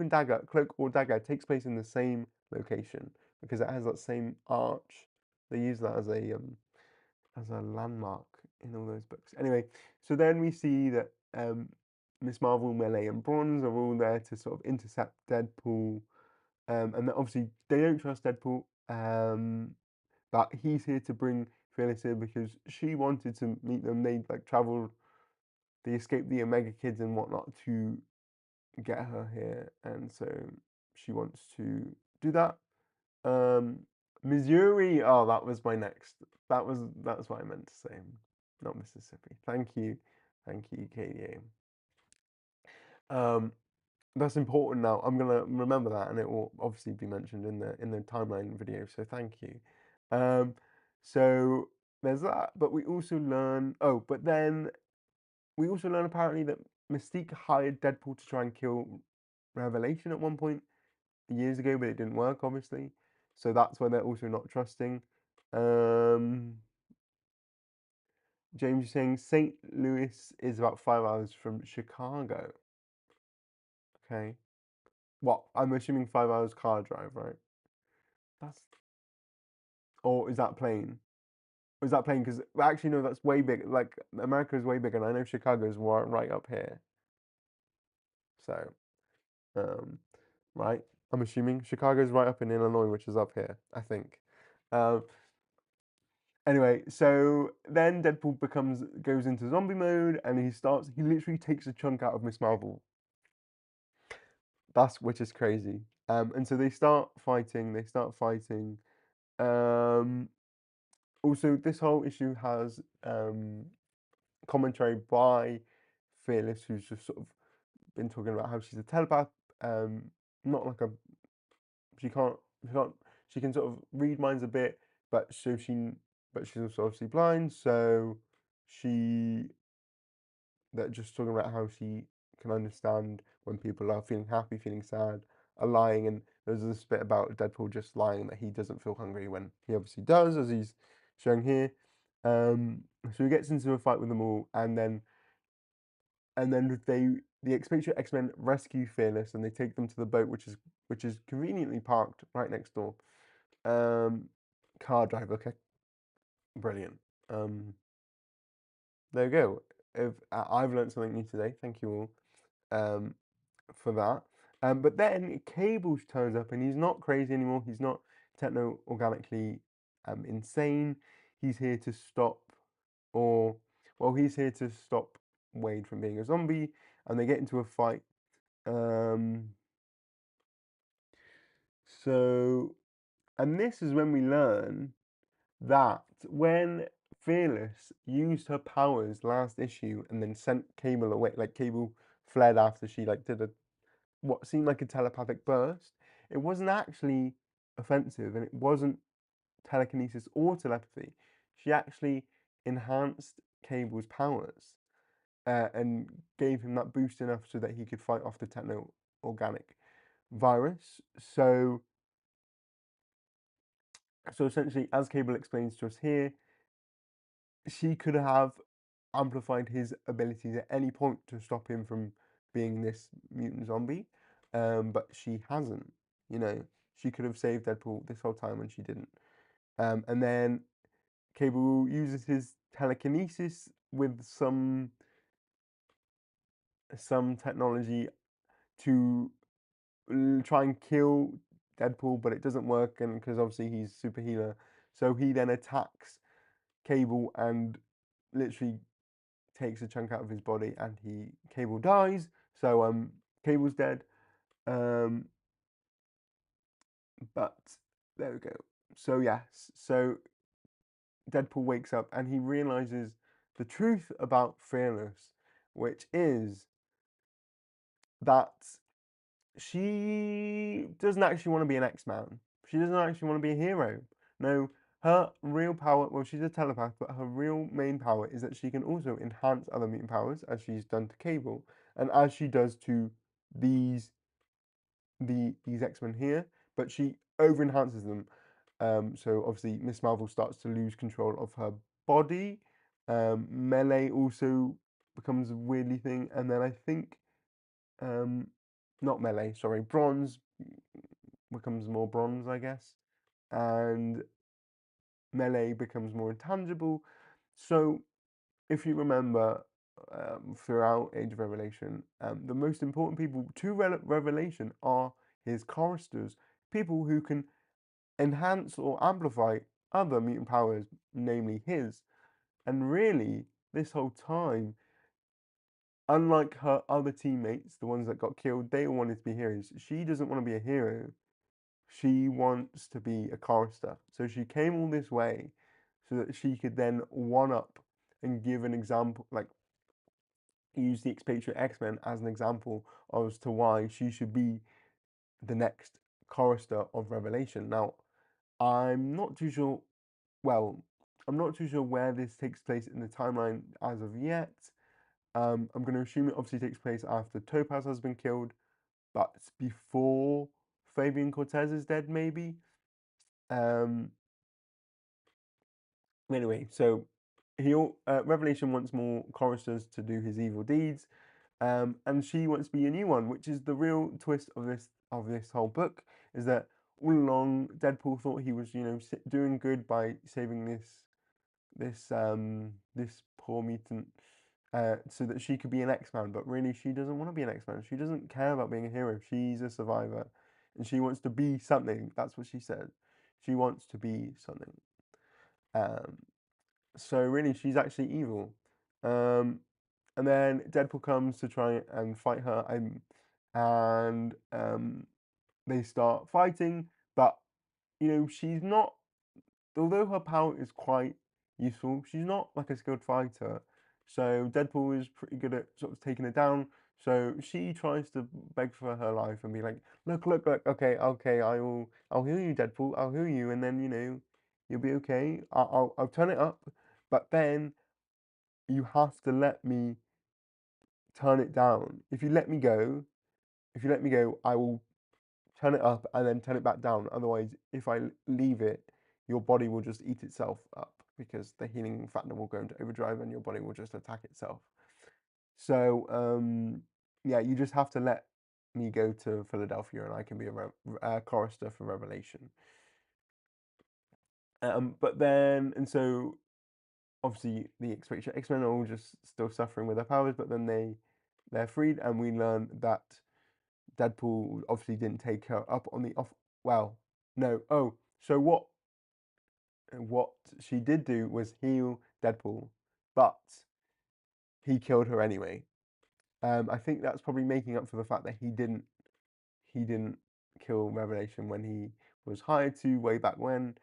or Dagger takes place in the same location because it has that same arch. They use that as a landmark in all those books. Anyway, so then we see that Miss Marvel, Melee, and Bronze are all there to sort of intercept Deadpool, and obviously they don't trust Deadpool, but he's here to bring Fearless here because she wanted to meet them. They like traveled, they escaped the Omega Kids and whatnot to get her here, and so she wants to do that. Um, Missouri. Oh, that was my next. That's what I meant to say, not Mississippi. Thank you, KDA. Um, that's important now. I'm gonna remember that, and it will obviously be mentioned in the timeline video. So thank you. Um, so there's that, but we also learn. Oh, but then we also learn apparently that Mystique hired Deadpool to try and kill Revelation at one point years ago, but it didn't work, obviously. So that's why they're also not trusting. Um, James is saying St. Louis is about 5 hours from Chicago. Okay. What? I'm assuming 5 hours car drive, right? That's or is that plane? Or is that plane? Because actually, no, that's way big. Like America is way bigger, and I know Chicago's right up here. So, um, right. I'm assuming Chicago's right up in Illinois, which is up here, I think. Um, Anyway, so then Deadpool goes into zombie mode and he literally takes a chunk out of Miss Marvel. Which is crazy. And so they start fighting. Um, Also this whole issue has commentary by Fearless, who's just sort of been talking about how she's a telepath, not like a she can't she can't she can sort of read minds a bit, but but she's also obviously blind, so she that just talking about how she can understand when people are feeling happy, feeling sad, are lying, and there's this bit about Deadpool just lying that he doesn't feel hungry when he obviously does, as he's showing here. So he gets into a fight with them all, and then the Expatriate X-Men rescue Fearless and they take them to the boat, which is conveniently parked right next door. Car drive, okay, brilliant. Um, there you go. If I've learned something new today, thank you all for that. But then Cable turns up and he's not crazy anymore. He's not techno organically insane. He's here to stop, or well, he's here to stop Wade from being a zombie, and they get into a fight. Um, so, and this is when we learn that when Fearless used her powers last issue and then sent Cable away, like Cable fled after she like did a what seemed like a telepathic burst, it wasn't actually offensive and it wasn't telekinesis or telepathy. She actually enhanced Cable's powers and gave him that boost enough so that he could fight off the techno organic virus. So essentially, as Cable explains to us here, she could have amplified his abilities at any point to stop him from being this mutant zombie, but she hasn't. You know, she could have saved Deadpool this whole time and she didn't. And then Cable uses his telekinesis with some technology to try and kill Deadpool, but it doesn't work, and because obviously he's super healer, so he then attacks Cable and literally takes a chunk out of his body, and Cable dies. So Cable's dead. Um, but there we go. So yes, so Deadpool wakes up and he realizes the truth about Fearless, which is that she doesn't actually want to be an X-Man. She doesn't actually want to be a hero. No, her real power, well, she's a telepath, but her real main power is that she can also enhance other mutant powers, as she's done to Cable, and as she does to these these X-Men here, but she over enhances them. So obviously Miss Marvel starts to lose control of her body. Melee also becomes a weirdly thing, and then I think um, not melee, sorry, bronze becomes more bronze, I guess, and melee becomes more intangible. So if you remember, throughout Age of Revelation, the most important people to Revelation are his choristers, people who can enhance or amplify other mutant powers, namely his. And really, this whole time, unlike her other teammates, the ones that got killed, they all wanted to be heroes. She doesn't want to be a hero. She wants to be a chorister. So she came all this way so that she could then one up and give an example, like use the Expatriate X-Men as an example as to why she should be the next chorister of Revelation. Now, I'm not too sure, well, I'm not too sure where this takes place in the timeline as of yet. I'm going to assume it obviously takes place after Topaz has been killed, but before Fabian Cortez is dead, maybe. Um, anyway, so Revelation wants more choristers to do his evil deeds, and she wants to be a new one, which is the real twist of this whole book. Is that all along Deadpool thought he was, doing good by saving this poor mutant, so that she could be an X-Man, but really she doesn't want to be an X-Man. She doesn't care about being a hero. She's a survivor, and she wants to be something. That's what she said. She wants to be something. Um, so really, she's actually evil. Um, and then Deadpool comes to try and fight her, and they start fighting. But she's not. Although her power is quite useful, she's not like a skilled fighter. So Deadpool is pretty good at sort of taking her down. So she tries to beg for her life and be like, "Look, look, look. Okay, okay. I'll heal you, Deadpool. I'll heal you, and then you'll be okay. I'll turn it up, but then you have to let me turn it down. If you let me go, I will turn it up and then turn it back down. Otherwise, if I leave it, your body will just eat itself up because the healing factor will go into overdrive and your body will just attack itself. So, yeah, you just have to let me go to Philadelphia and I can be a chorister for Revelation. But then, and so obviously the Expatriate X-Men are all just still suffering with their powers, but then they're freed, and we learn that Deadpool obviously didn't take her up on the off. Well, no. Oh, so what she did do was heal Deadpool, but he killed her anyway. I think that's probably making up for the fact that he didn't kill Revelation when he was hired to way back when.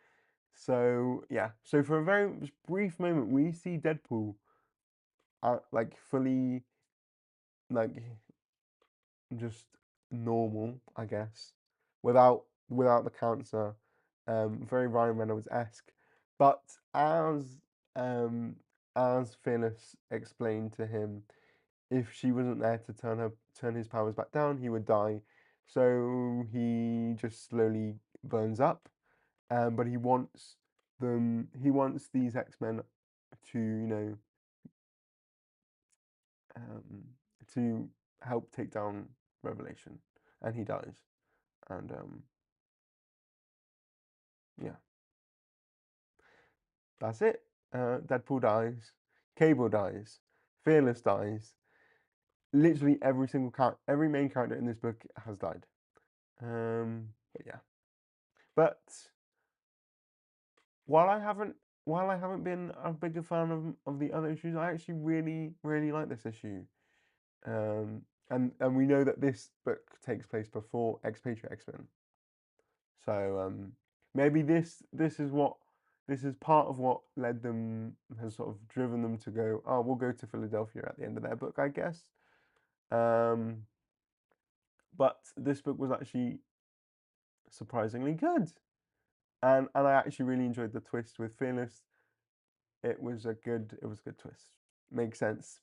So yeah. So for a very brief moment, we see Deadpool like fully like just normal, I guess, without the cancer. Very Ryan Reynolds-esque. But as um as Fearless explained to him, if she wasn't there to turn his powers back down, he would die. So he just slowly burns up. But he wants these X-Men to, um, to help take down Revelation, and he dies. And yeah, that's it. Deadpool dies, Cable dies, Fearless dies. Literally every single every main character in this book has died. But yeah, but while I haven't while I haven't been a bigger fan of the other issues, I actually really like this issue. And we know that this book takes place before Expatriate X-Men. So maybe this is part of what led them, has sort of driven them to go, oh, we'll go to Philadelphia at the end of their book, I guess. But this book was actually surprisingly good, and I actually really enjoyed the twist with Fearless. It was a good twist. Makes sense.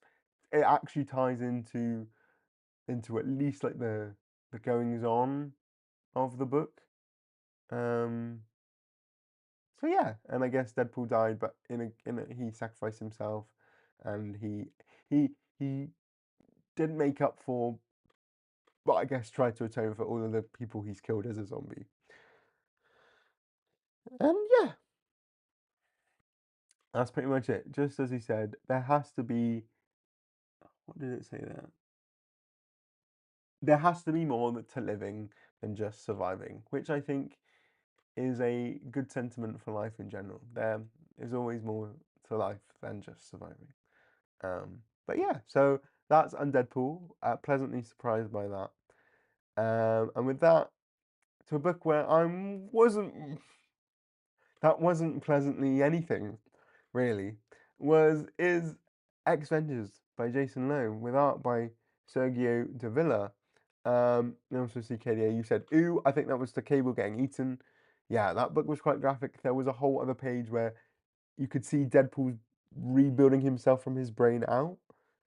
It actually ties into at least like the goings on of the book. Um, so yeah, and I guess Deadpool died, but he sacrificed himself, and he he didn't make up for, but I guess tried to atone for all of the people he's killed as a zombie. And yeah, that's pretty much it. Just as he said, there has to be, what did it say there? There has to be more to living than just surviving, which I think is a good sentiment for life in general. There is always more to life than just surviving. But yeah, so that's Undeadpool. Pleasantly surprised by that. And with that, to a book where I wasn't, that wasn't pleasantly anything, really, is X-Vengers by Jason Lowe, with art by Sergio Davila. And also CKDA, you said, ooh, I think that was the Cable getting eaten. Yeah, that book was quite graphic. There was a whole other page where you could see Deadpool rebuilding himself from his brain out.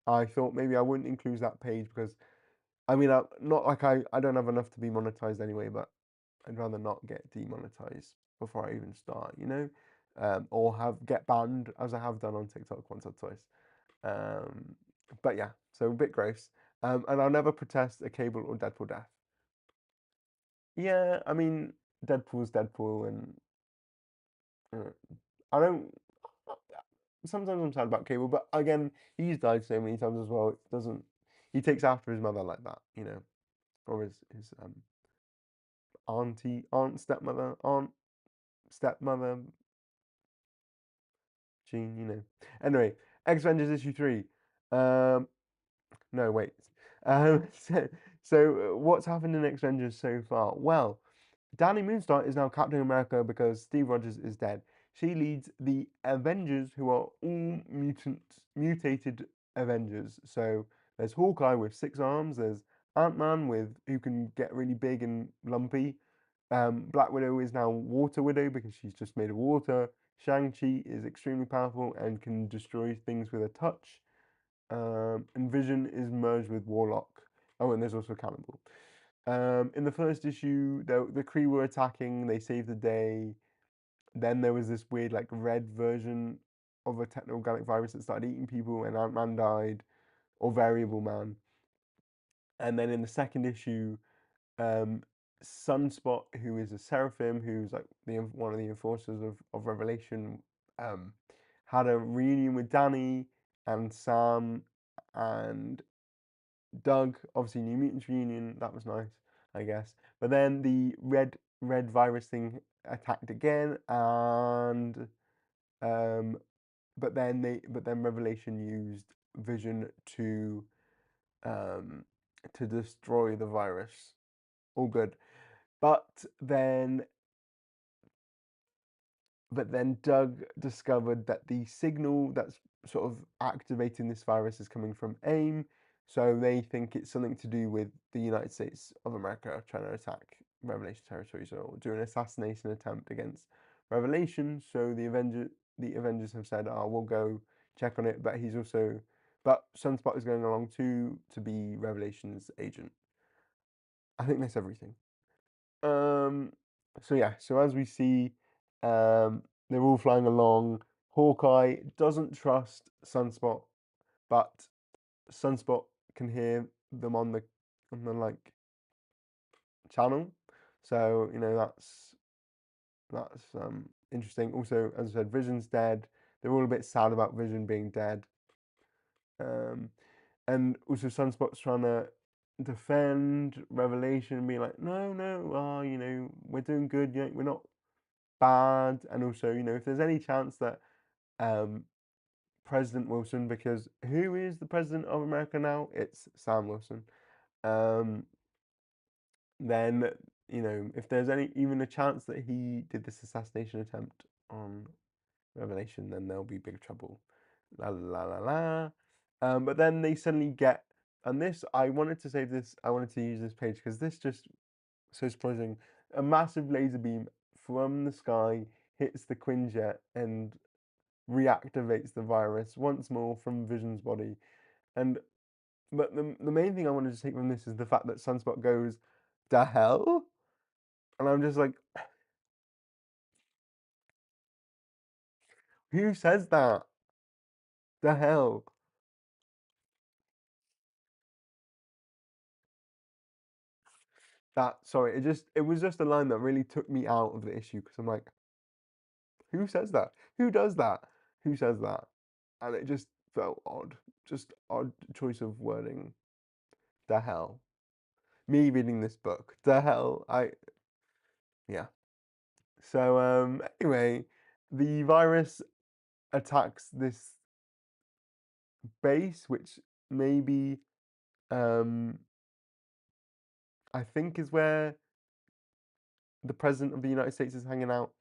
I thought maybe I wouldn't include that page because, I mean, not like I don't have enough to be monetized anyway, but I'd rather not get demonetized before I even start, or get banned as I have done on TikTok once or twice. But yeah, so a bit gross. And I'll never protest a Cable or Deadpool death. Yeah, I mean, Deadpool's Deadpool, and uh, I don't. Sometimes I'm sad about Cable, but again, he's died so many times as well. It doesn't. He takes after his mother like that, or his stepmother, Jean. Anyway, X-Vengers issue 3. Um, no, wait. So what's happened in X-Vengers so far? Well, Danny Moonstar is now Captain America because Steve Rogers is dead. She leads the Avengers, who are all mutated Avengers. So there's Hawkeye with 6 arms. There's Ant-Man who can get really big and lumpy. Black Widow is now Water Widow because she's just made of water. Shang-Chi is extremely powerful and can destroy things with a touch. And Vision is merged with Warlock. Oh, and there's also Cannibal. In the first issue, the Kree were attacking. They saved the day. Then there was this weird, like, red version of a techno-organic virus that started eating people, and Ant-Man died, or Variable Man. And then in the second issue, um, Sunspot, who is a Seraphim, who's like one of the enforcers of Revelation, had a reunion with Danny and Sam and Doug. Obviously, New Mutants reunion. That was nice, I guess. But then the red virus thing attacked again, and um, but then Revelation used Vision um to destroy the virus. All good. But then Doug discovered that the signal that's sort of activating this virus is coming from AIM. So they think it's something to do with the United States of America trying to attack Revelation territories or do an assassination attempt against Revelation. So the Avengers have said, "Oh, we'll go check on it." But Sunspot is going along too to be Revelation's agent. I think that's everything. Um, so yeah, so as we see, they're all flying along. Hawkeye doesn't trust Sunspot, but Sunspot can hear them on the like channel. So that's interesting. Also, as I said, Vision's dead. They're all a bit sad about Vision being dead. And also Sunspot's trying to defend Revelation and be like, no, no, we're doing good. We're not bad. And also, if there's any chance that um, President Wilson, because who is the president of America now? It's Sam Wilson. Um, then if there's even a chance that he did this assassination attempt on Revelation, then there'll be big trouble. La la la la. But then they suddenly get, and this I wanted to save this. I wanted to use this page because this just so surprising. A massive laser beam from the sky hits the Quinjet and reactivates the virus once more from Vision's body. And but the main thing I wanted to take from this is the fact that Sunspot goes, "The hell," and I'm just like, who says that? The hell. That sorry, it was just a line that really took me out of the issue because I'm like, who says that? Who does that? Who says that? And it just felt odd. Just odd choice of wording. The hell. Me reading this book. The hell. Yeah. So anyway, the virus attacks this base, which maybe um I think is where the president of the United States is hanging out.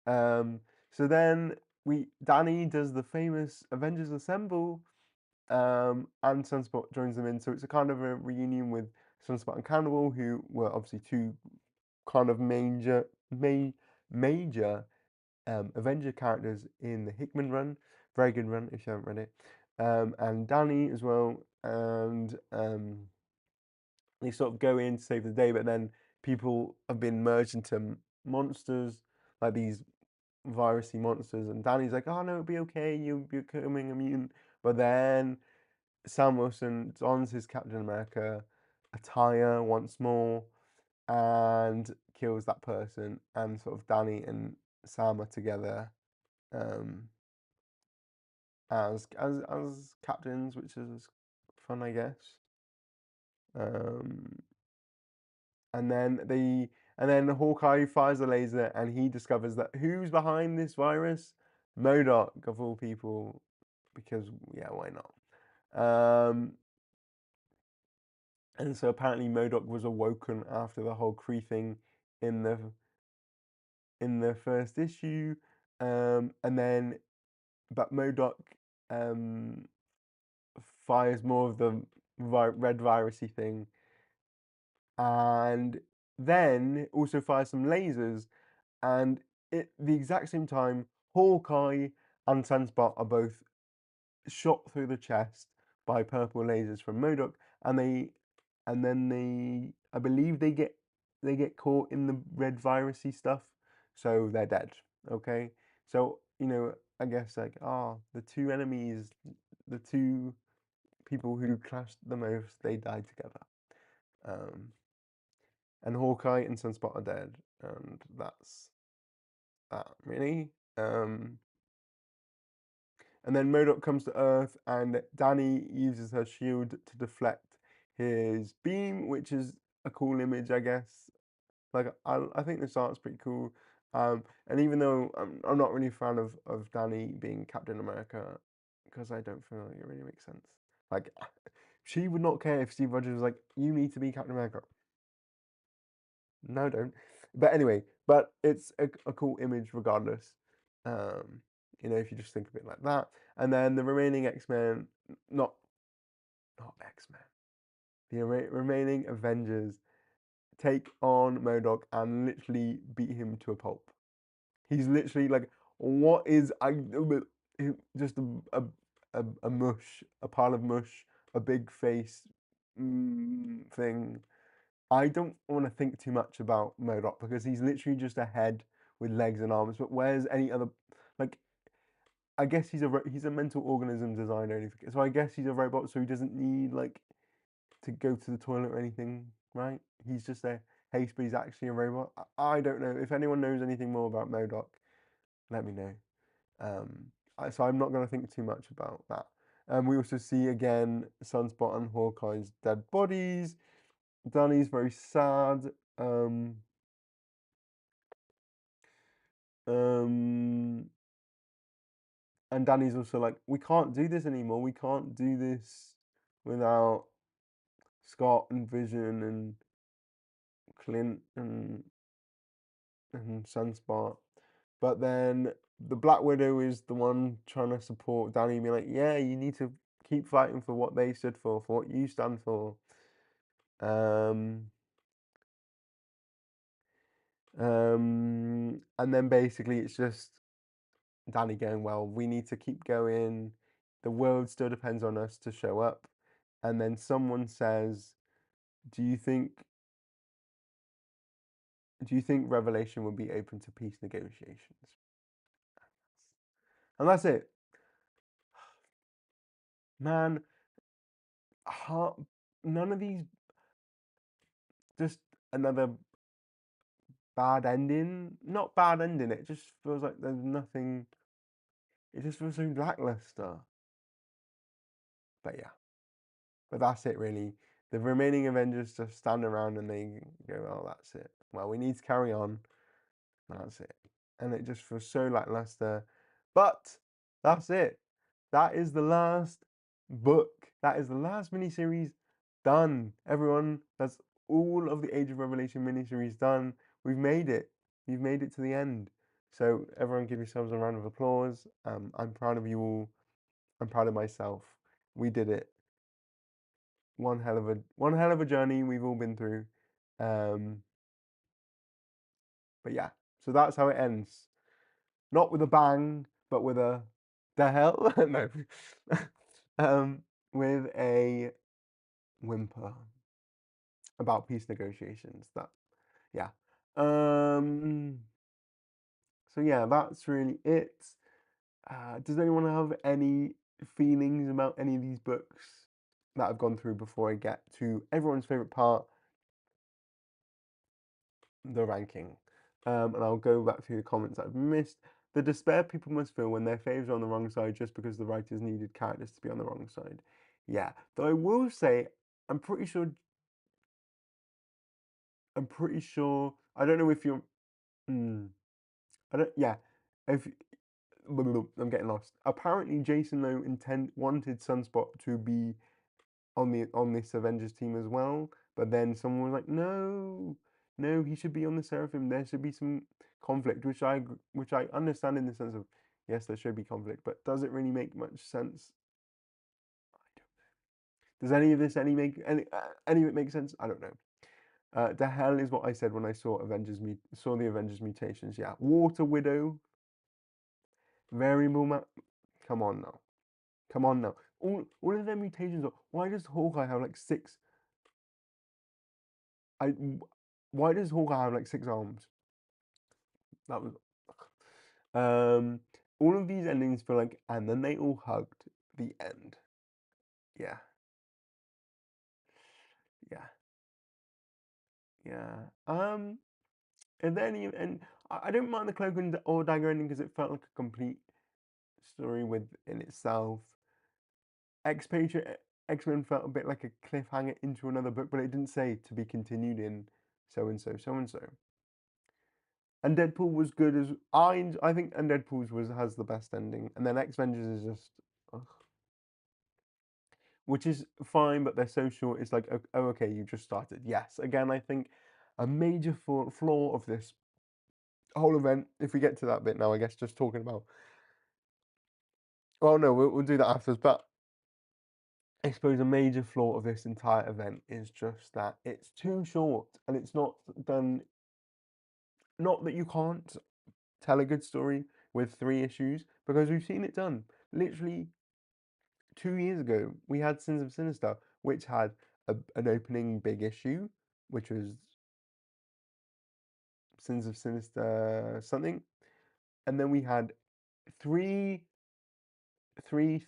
Um, so then Danny does the famous Avengers Assemble, and Sunspot joins them in. So it's a kind of a reunion with Sunspot and Cannibal, who were obviously two kind of major Avenger characters in the Hickman run. Very good run if you haven't read it. And Danny as well, and they sort of go in to save the day, but then people have been merged into monsters, like these virusy monsters, and Danny's like, "Oh no, it'll be okay. You're becoming immune." But then Sam Wilson dons his Captain America attire once more and kills that person, and sort of Danny and Sam are together um, as captains, which is fun, I guess. Um, and then Hawkeye fires a laser and he discovers that who's behind this virus? MODOK of all people, because yeah, why not? And so apparently MODOK was awoken after the whole Kree thing in the first issue, and then but MODOK um, fires more of the red virusy thing, and then also fires some lasers. And at the exact same time, Hawkeye and Sunspot are both shot through the chest by purple lasers from MODOK, and then I believe they get caught in the red virusy stuff, so they're dead. Okay, so I guess like the two enemies, the two people who clashed the most, they died together. Um, and Hawkeye and Sunspot are dead, and that's that really. Um, and then MODOK comes to Earth, and Danny uses her shield to deflect his beam, which is a cool image, I guess. Like I think this art's pretty cool. And even though I'm not really a fan of Danny being Captain America, because I don't feel like it really makes sense. Like she would not care if Steve Rogers was like, "You need to be Captain America." No, don't. But anyway, it's a cool image regardless. Um, if you just think of it like that. And then the remaining X-Men, not X-Men, the remaining Avengers take on MODOK and literally beat him to a pulp. He's literally like, what is just a mush, a pile of mush, a big face thing. I don't want to think too much about MODOK because he's literally just a head with legs and arms. But where's any other like? I guess he's a mental organism designer, so I guess he's a robot, so he doesn't need like to go to the toilet or anything, right? He's just a haste, but he's actually a robot. I don't know. If anyone knows anything more about MODOK, let me know. So I'm not going to think too much about that. We also see again Sunspot and Hawkeye's dead bodies. Danny's very sad. And Danny's also like, we can't do this anymore. We can't do this without Scott and Vision and Clint and Sunspot. But then the Black Widow is the one trying to support Danny, and be like, yeah, you need to keep fighting for what they stood for what you stand for. And then basically it's just Danny going, well, we need to keep going. The world still depends on us to show up. And then someone says, do you think Revelation would be open to peace negotiations? And that's it. Man, none of these, just another bad ending. Not bad ending, it just feels like there's nothing. It just feels so lackluster. But yeah. But that's it, really. The remaining Avengers just stand around and they go, oh, that's it. Well, we need to carry on. That's it. And it just feels so lackluster. But that's it. That is the last book. That is the last miniseries done. Everyone, that's all of the Age of Revelation miniseries done. We've made it. We've made it to the end. So everyone give yourselves a round of applause. I'm proud of you all. I'm proud of myself. We did it. One hell of a journey we've all been through. But yeah, so that's how it ends. Not with a bang, but with a the hell? No. With a whimper about peace negotiations. That yeah. So yeah, that's really it. Does anyone have any feelings about any of these books that I've gone through before I get to everyone's favorite part, the ranking? And I'll go back through the comments I've missed. The despair people must feel when their faves are on the wrong side just because the writers needed characters to be on the wrong side. Yeah, though I will say, I'm pretty sure. I don't know if you're. I don't. Yeah, if I'm getting lost. Apparently, Jason Lowe wanted Sunspot to be on this Avengers team as well, but then someone was like, no, no, he should be on the Seraphim. There should be some conflict, which I understand in the sense of yes, there should be conflict, but does it really make much sense? Does any of this any of it make sense? I don't know. The hell is what I said when I saw the Avengers mutations. Yeah, Water Widow, variable map. Come on now, come on now. All of their mutations are. Why does Hawkeye have like six? I. Why does Hawkeye have like six arms? That was. All of these endings feel like, and then they all hugged the end. Yeah, yeah, yeah. Are there any? And I don't mind the Cloak and or Dagger ending because it felt like a complete story within itself. Expatriate X-Men felt a bit like a cliffhanger into another book, but it didn't say to be continued in so and so, so and so. And Deadpool was good as I think, and Deadpool's has the best ending, and then X-Vengers is just, ugh, which is fine, but they're so short. It's like, oh, okay, you just started. Yes, again, I think a major flaw of this whole event. If we get to that bit now, I guess just talking about. Well, no, we'll do that afterwards, but I suppose a major flaw of this entire event is just that it's too short and it's not done. Not that you can't tell a good story with 3 issues, because we've seen it done. Literally 2 years ago, we had Sins of Sinister, which had an opening big issue, which was Sins of Sinister something, and then we had three, three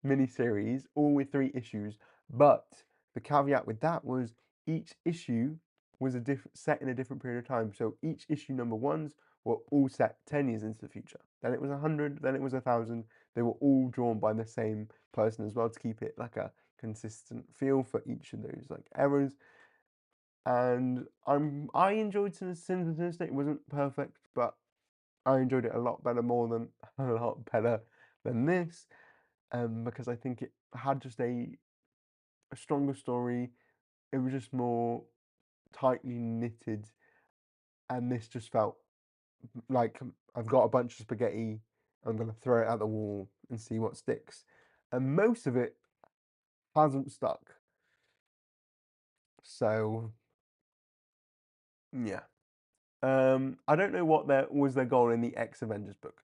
miniseries, all with 3 issues, But the caveat with that was each issue was set in a different period of time. So each issue number ones were all set 10 years into the future. Then it was 100, then it was 1,000. They were all drawn by the same person as well to keep it like a consistent feel for each of those like eras. And I enjoyed Sinister. It wasn't perfect, but I enjoyed it a lot better, more than a lot better than this, because I think it had just a stronger story. It was just more tightly knitted, and this just felt like I've got a bunch of spaghetti. I'm gonna throw it at the wall and see what sticks, and most of it hasn't stuck. So yeah, I don't know what their goal in the X-Vengers book.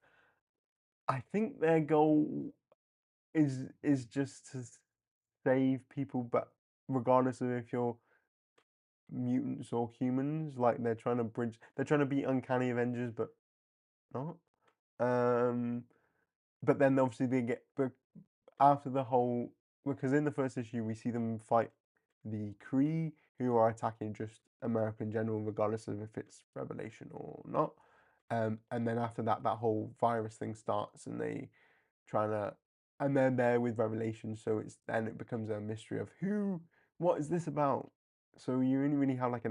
I think their goal is just to save people, but regardless of if you're mutants or humans, like they're trying to be uncanny Avengers, but not. Um, but then obviously but after the whole, because in the first issue we see them fight the Kree, who are attacking just America in general, regardless of if it's Revelation or not. And then after that, that whole virus thing starts, and they trying to, and they're there with Revelation, so it becomes a mystery of what is this about? So you only really have like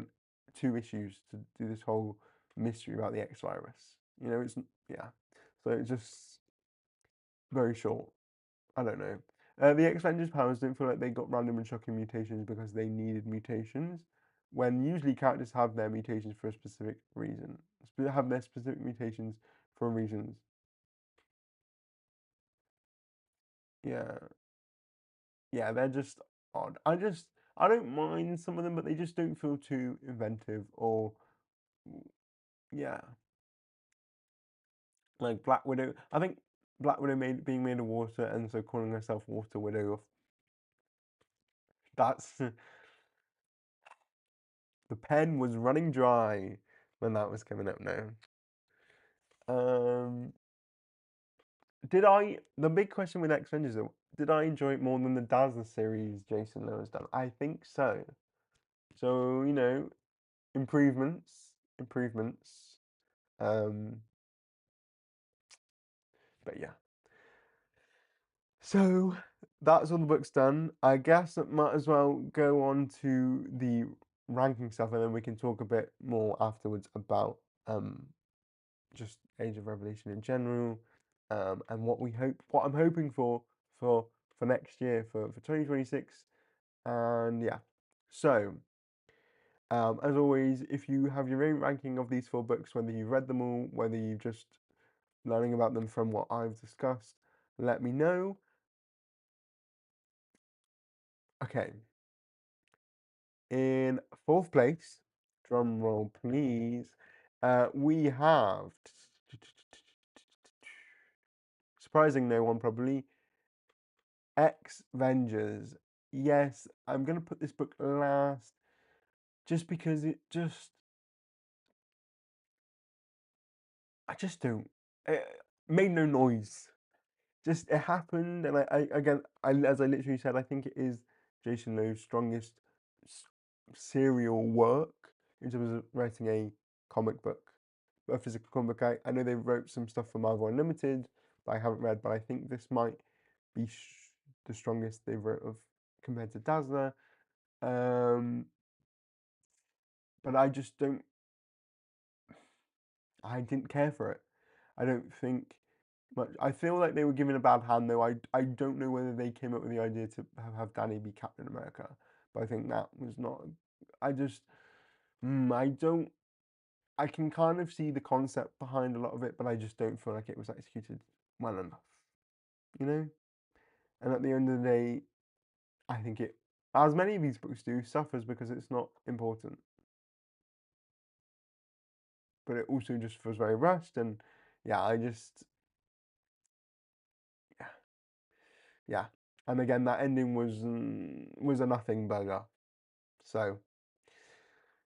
2 issues to do this whole mystery about the X virus. It's yeah. So it's just very short. I don't know. The X-Vengers powers don't feel like they got random and shocking mutations because they needed mutations, when usually characters have their mutations for a specific reason. Have their specific mutations for reasons. Yeah, yeah, they're just odd. I don't mind some of them, but they just don't feel too inventive or yeah, like Black Widow. I think Black Widow being made of water and so calling herself Water Widow. That's the pen was running dry when that was coming up now. Um, the big question with X-Vengers though, did I enjoy it more than the Dazzler series Jason Lowe has done? I think so. So, improvements. Um, but yeah. So that's all the books done. I guess that might as well go on to the ranking stuff, and then we can talk a bit more afterwards about just Age of Revelation in general, and what I'm hoping for next year for 2026, and yeah. So as always, if you have your own ranking of these 4 books, whether you've read them all, whether you're just learning about them from what I've discussed, let me know. Okay, in 4th place, drum roll please, we have, surprising no one probably, X-Vengers. Yes, I'm going to put this book last just because I just don't, it made no noise. Just it happened, and as I literally said, I think it is Jason Lowe's strongest serial work in terms of writing a comic book, a physical comic book. I know they wrote some stuff for Marvel Unlimited, but I haven't read. But I think this might be the strongest they wrote of compared to Dazzler. Um, but I just don't. I didn't care for it. I don't think much. I feel like they were given a bad hand, though. I don't know whether they came up with the idea to have Danny be Captain America, but I think that was not. I just, I don't. I can kind of see the concept behind a lot of it, but I just don't feel like it was executed well enough, you know. And at the end of the day, I think it, as many of these books do, suffers because it's not important, but it also just feels very rushed. And yeah, yeah. Yeah. And again, that ending was a nothing burger. So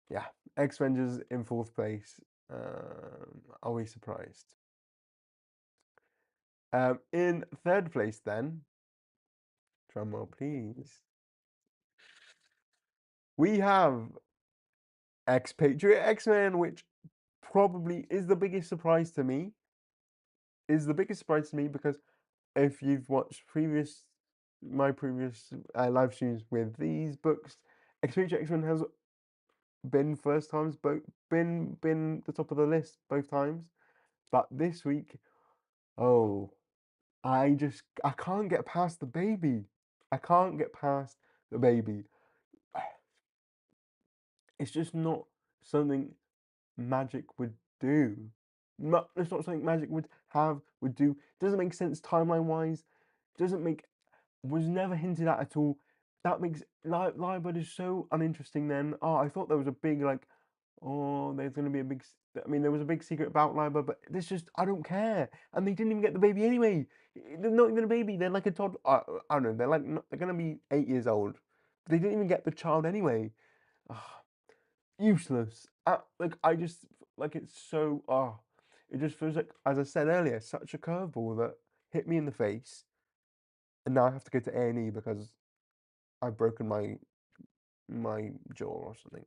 yeah, X-Vengers in 4th place. Are we surprised? In 3rd place, then, drum roll please. we have Expatriate X-Men, which probably is the biggest surprise to me. Is the biggest surprise to me because if you've watched my previous live streams with these books, Expatriate X-Men has been first times, both been the top of the list both times. But this week, oh, I can't get past the baby. I can't get past the baby. It's just not something magic would do. It's not something magic would do. Doesn't make sense timeline wise. Doesn't make Was never hinted at all. That makes Lyrebird is so uninteresting. Then I thought there was a big like there's gonna be a big. I mean, there was a big secret about Lyrebird, but this just I don't care. And they didn't even get the baby anyway. They're not even a baby. They're like a toddler. I don't know. They're like they're gonna be 8 years old. But they didn't even get the child anyway. Useless. Like I just like it's so it just feels like, as I said earlier, such a curveball that hit me in the face, and now I have to go to A&E because I've broken my jaw or something.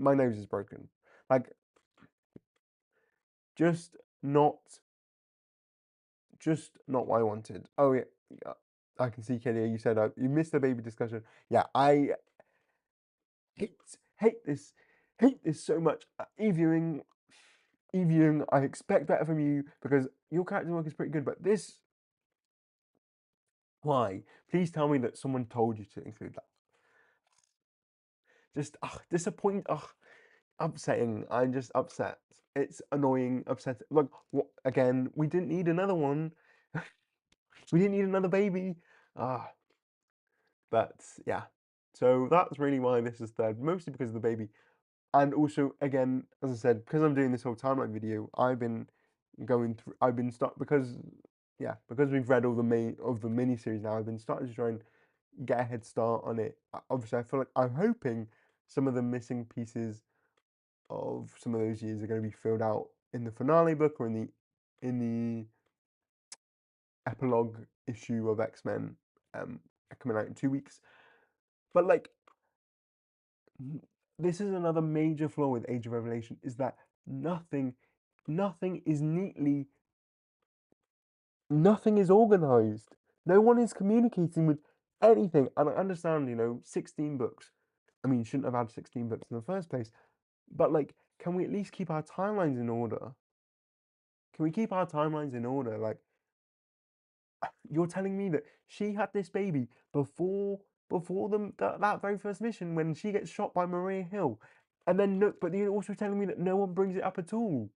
My nose is broken. Like just not just not what I wanted. Oh yeah, I can see Kelly. You said you missed the baby discussion. Yeah, I hate hate this hate this so much. E-viewing, I expect better from you because your character work is pretty good, but this, why? Please tell me that someone told you to include that. Just disappoint. Upsetting. I'm just upset. It's annoying, upsetting. Look, again, we didn't need another one. We didn't need another baby. But yeah. So that's really why this is third, mostly because of the baby. And also, again, as I said, because I'm doing this whole timeline video, I've been going through. I've been start because yeah, because we've read all the mini series now. I've been starting to try and get a head start on it. Obviously, I feel like I'm hoping some of the missing pieces of some of those years are going to be filled out in the finale book or in the epilogue issue of X-Men coming out in 2 weeks. But like this is another major flaw with Age of Revelation is that nothing is nothing is organized. No one is communicating with anything. And I understand, 16 books. I mean, you shouldn't have had 16 books in the first place. But like, can we at least keep our timelines in order? Can we keep our timelines in order? Like, you're telling me that she had this baby before that very first mission when she gets shot by Maria Hill, and then no, but you're also telling me that no one brings it up at all.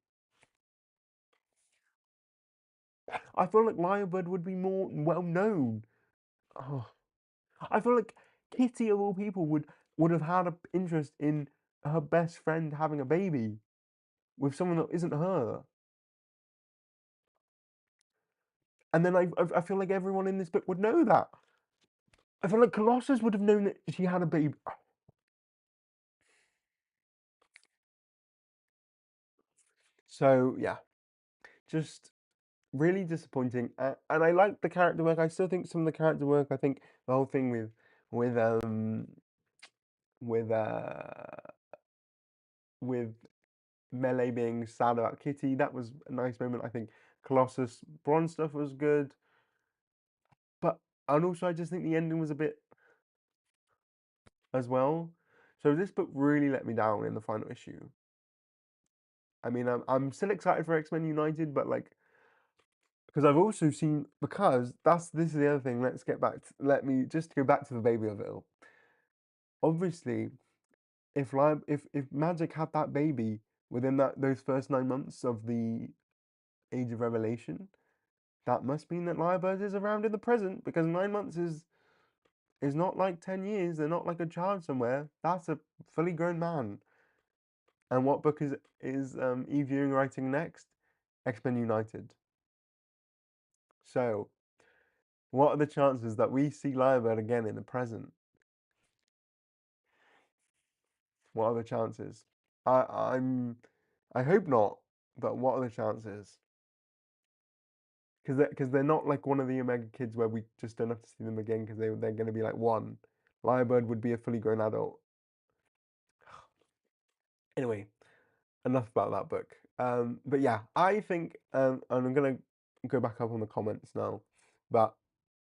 I feel like Lyrebird would be more well known. Oh, I feel like Kitty of all people would have had an interest in her best friend having a baby with someone that isn't her. And then I feel like everyone in this book would know that. I feel like Colossus would have known that she had a baby. So yeah, just really disappointing. And I like the character work. I still think some of the character work. I think the whole thing with um with uh with Melee being sad about Kitty, that was a nice moment. I think Colossus Bronze stuff was good, but and also I just think the ending was a bit as well. So this book really let me down in the final issue. I mean, I'm still excited for X-Men United, but like because I've also seen because this is the other thing. Let's get back. Let me just go back to the baby of it all. Obviously, if Magic had that baby within those first 9 months of the Age of Revelation, that must mean that Lyrebird is around in the present because 9 months is not like 10 years. They're not like a child somewhere. That's a fully grown man. And what book is Eve Ewing writing next? X-Men United. So, what are the chances that we see Lyrebird again in the present? What are the chances? I I'm I hope not, but what are the chances? Because they're not like one of the Omega kids where we just don't have to see them again because they're going to be like one. Lyrebird would be a fully grown adult. Anyway, enough about that book. But yeah, I think, and I'm gonna go back up on the comments now, but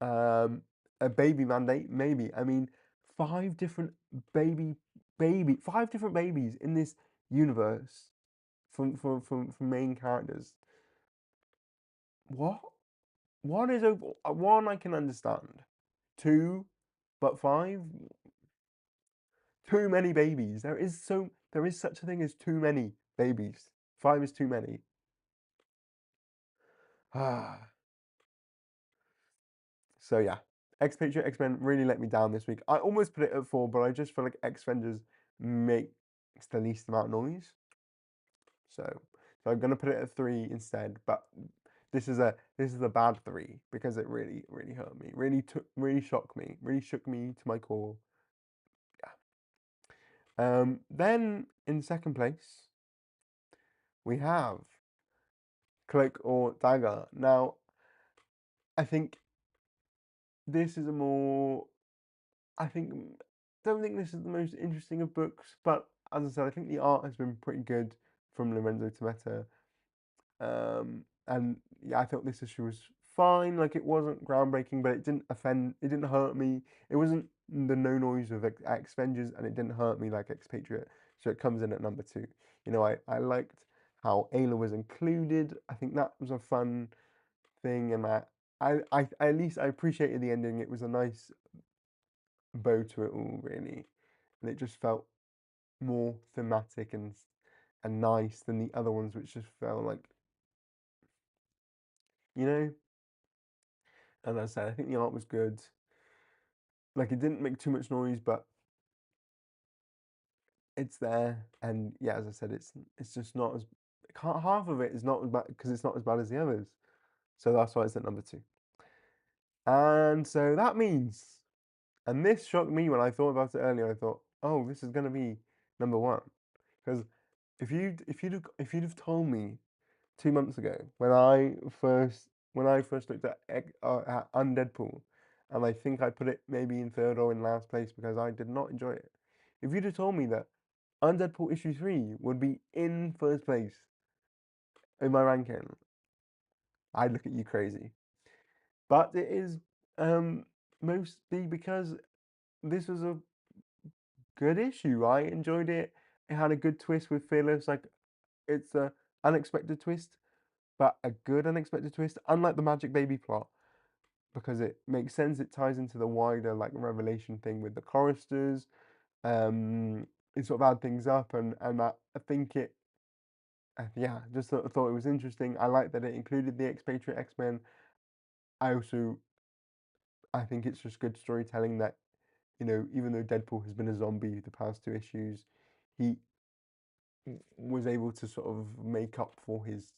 um, a baby mandate, maybe. I mean, five different five different babies in this universe from main characters. What? One is over. One I can understand. Two, but five, too many babies. There is such a thing as too many babies. Five is too many. Ah. So yeah, Expatriate X-Men really let me down this week. I almost put it at 4, but I just feel like X-Vengers makes the least amount of noise. So I'm gonna put it at 3 instead. But this is a bad 3 because it really hurt me, really shocked me, really shook me to my core. Yeah. Then in second place we have Cloak or Dagger. Now I think this is a more I think don't think this is the most interesting of books, but as I said, I think the art has been pretty good from Lorenzo Tometa. And yeah, I thought this issue was fine. Like it wasn't groundbreaking, but it didn't offend. It didn't hurt me. It wasn't the no noise of X-Vengers, and it didn't hurt me like Expatriate. So it comes in at number 2. You know, I liked how Ayla was included. I think that was a fun thing, and I at least I appreciated the ending. It was a nice bow to it all, really, and it just felt more thematic and nice than the other ones, which just felt like, you know. And as I said, I think the art was good. Like it didn't make too much noise, but it's there. And yeah, as I said, it's just not as half of it is not as bad because it's not as bad as the others. So that's why it's at number 2. And so that means, and this shocked me when I thought about it earlier. I thought, oh, this is gonna be number 1, because if you'd have told me 2 months ago when I first looked at Undeadpool, and I think I put it maybe in third or in last place because I did not enjoy it. If you'd have told me that Undeadpool issue 3 would be in first place in my ranking, I'd look at you crazy. But it is mostly because this was a good issue. I enjoyed it. It had a good twist with Fearless. Like it's a unexpected twist, but a good unexpected twist, unlike the Magic Baby plot, because it makes sense. It ties into the wider like revelation thing with the choristers. It sort of add things up, and I think it, yeah, just thought it was interesting. I like that it included the Expatriate X-Men. I also, I think it's just good storytelling that, you know, even though Deadpool has been a zombie the past 2 issues, he was able to sort of make up for his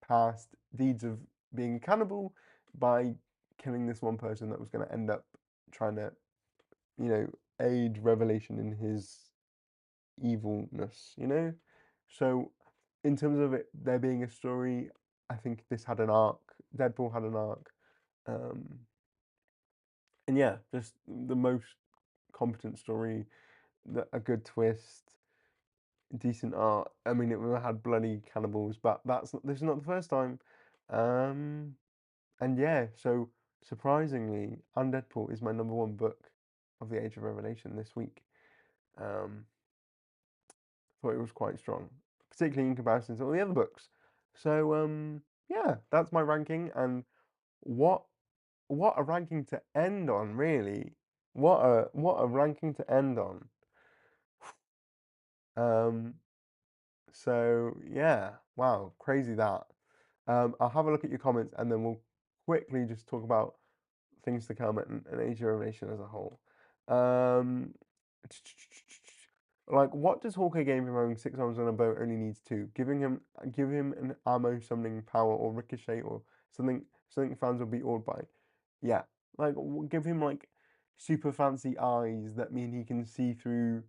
past deeds of being a cannibal by killing this one person that was going to end up trying to, you know, aid Revelation in his evilness, you know? So, in terms of it there being a story, I think this had an arc. Deadpool had an arc. Um, and yeah, just the most competent story, a good twist, decent art. I mean, it had bloody cannibals, but this is not the first time. Um, and yeah, so surprisingly, Undeadpool is my number 1 book of the Age of Revelation this week. Um, thought it was quite strong, particularly in comparison to all the other books. So yeah, that's my ranking, and what what a ranking to end on, really. What a ranking to end on. Um, so yeah, wow, crazy that. I'll have a look at your comments and then we'll quickly just talk about things to come and Age of Revelation as a whole. Um, like, what does Hawkeye gain from having 6 arms on a boat only needs 2? Give him an ammo summoning power or ricochet or something fans will be awed by. Yeah, like give him like super fancy eyes that mean he can see through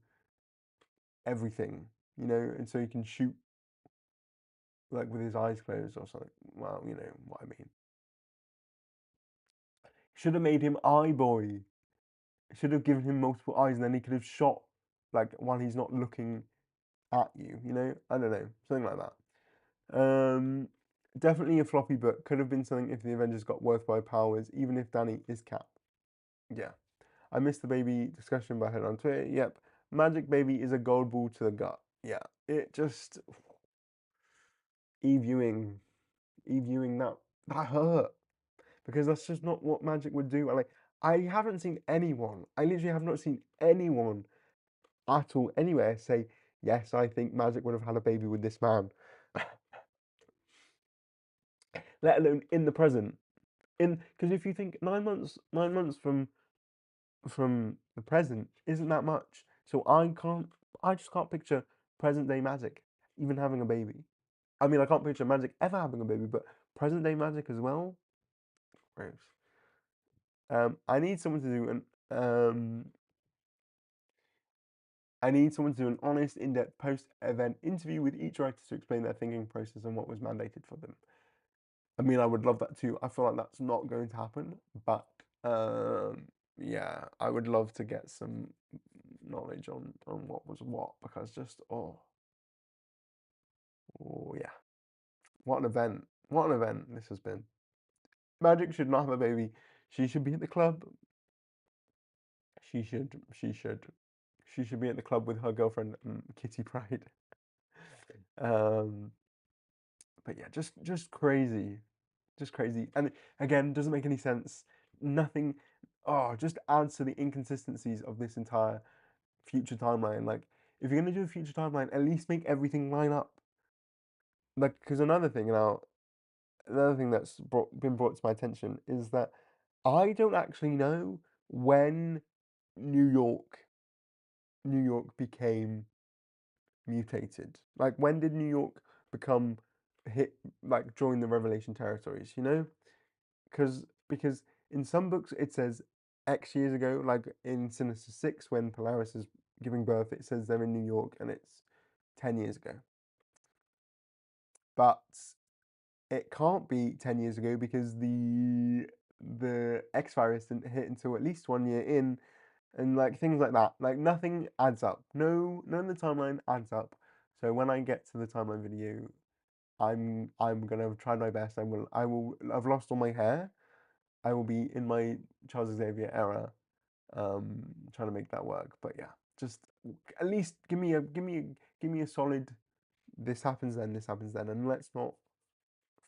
everything, you know, and so he can shoot like with his eyes closed or something. Well, you know what I mean. Should have made him Eye Boy. Should have given him multiple eyes, and then he could have shot like while he's not looking at you, you know? I don't know, something like that. Definitely a floppy book. Could have been something if the Avengers got worthwhile powers, even if Danny is Cap. Yeah. I missed the baby discussion by her on Twitter. Yep. Magic Baby is a gold ball to the gut. Yeah. It just e-viewing, e-viewing that hurt because that's just not what magic would do. Like I haven't seen anyone. I literally have not seen anyone at all anywhere say, yes, I think magic would have had a baby with this man. Let alone in the present. In because if you think 9 months from the present isn't that much. So I just can't picture present day magic even having a baby. I mean, I can't picture magic ever having a baby, but present day magic as well. Gross. I need someone to do I need someone to do an honest, in-depth post-event interview with each writer to explain their thinking process and what was mandated for them. I mean, I would love that too. I feel like that's not going to happen, but yeah, I would love to get some knowledge on what was what because just oh yeah, what an event! What an event this has been. Magic should not have a baby. She should be at the club. She should. She should. She should be at the club with her girlfriend, Kitty Pryde. Um, but yeah, just crazy, just crazy. And again, doesn't make any sense. Nothing. Oh, just adds to the inconsistencies of this entire future timeline. Like, if you're gonna do a future timeline, at least make everything line up. Like, because another thing that's been brought to my attention is that I don't actually know when New York, New York became mutated. Like, when did New York become hit, like, join the Revelation territories? You know, because in some books it says X years ago, like in Sinister Six when Polaris is giving birth, it says they're in New York and it's 10 years ago. But it can't be 10 years ago because the X virus didn't hit until at least 1 year in, and like things like that. Like nothing adds up. No, none of the timeline adds up. So when I get to the timeline video, I'm gonna try my best. I will. I've lost all my hair. I will be in my Charles Xavier era, trying to make that work. But yeah, just at least give me a solid. This happens then. This happens then, and let's not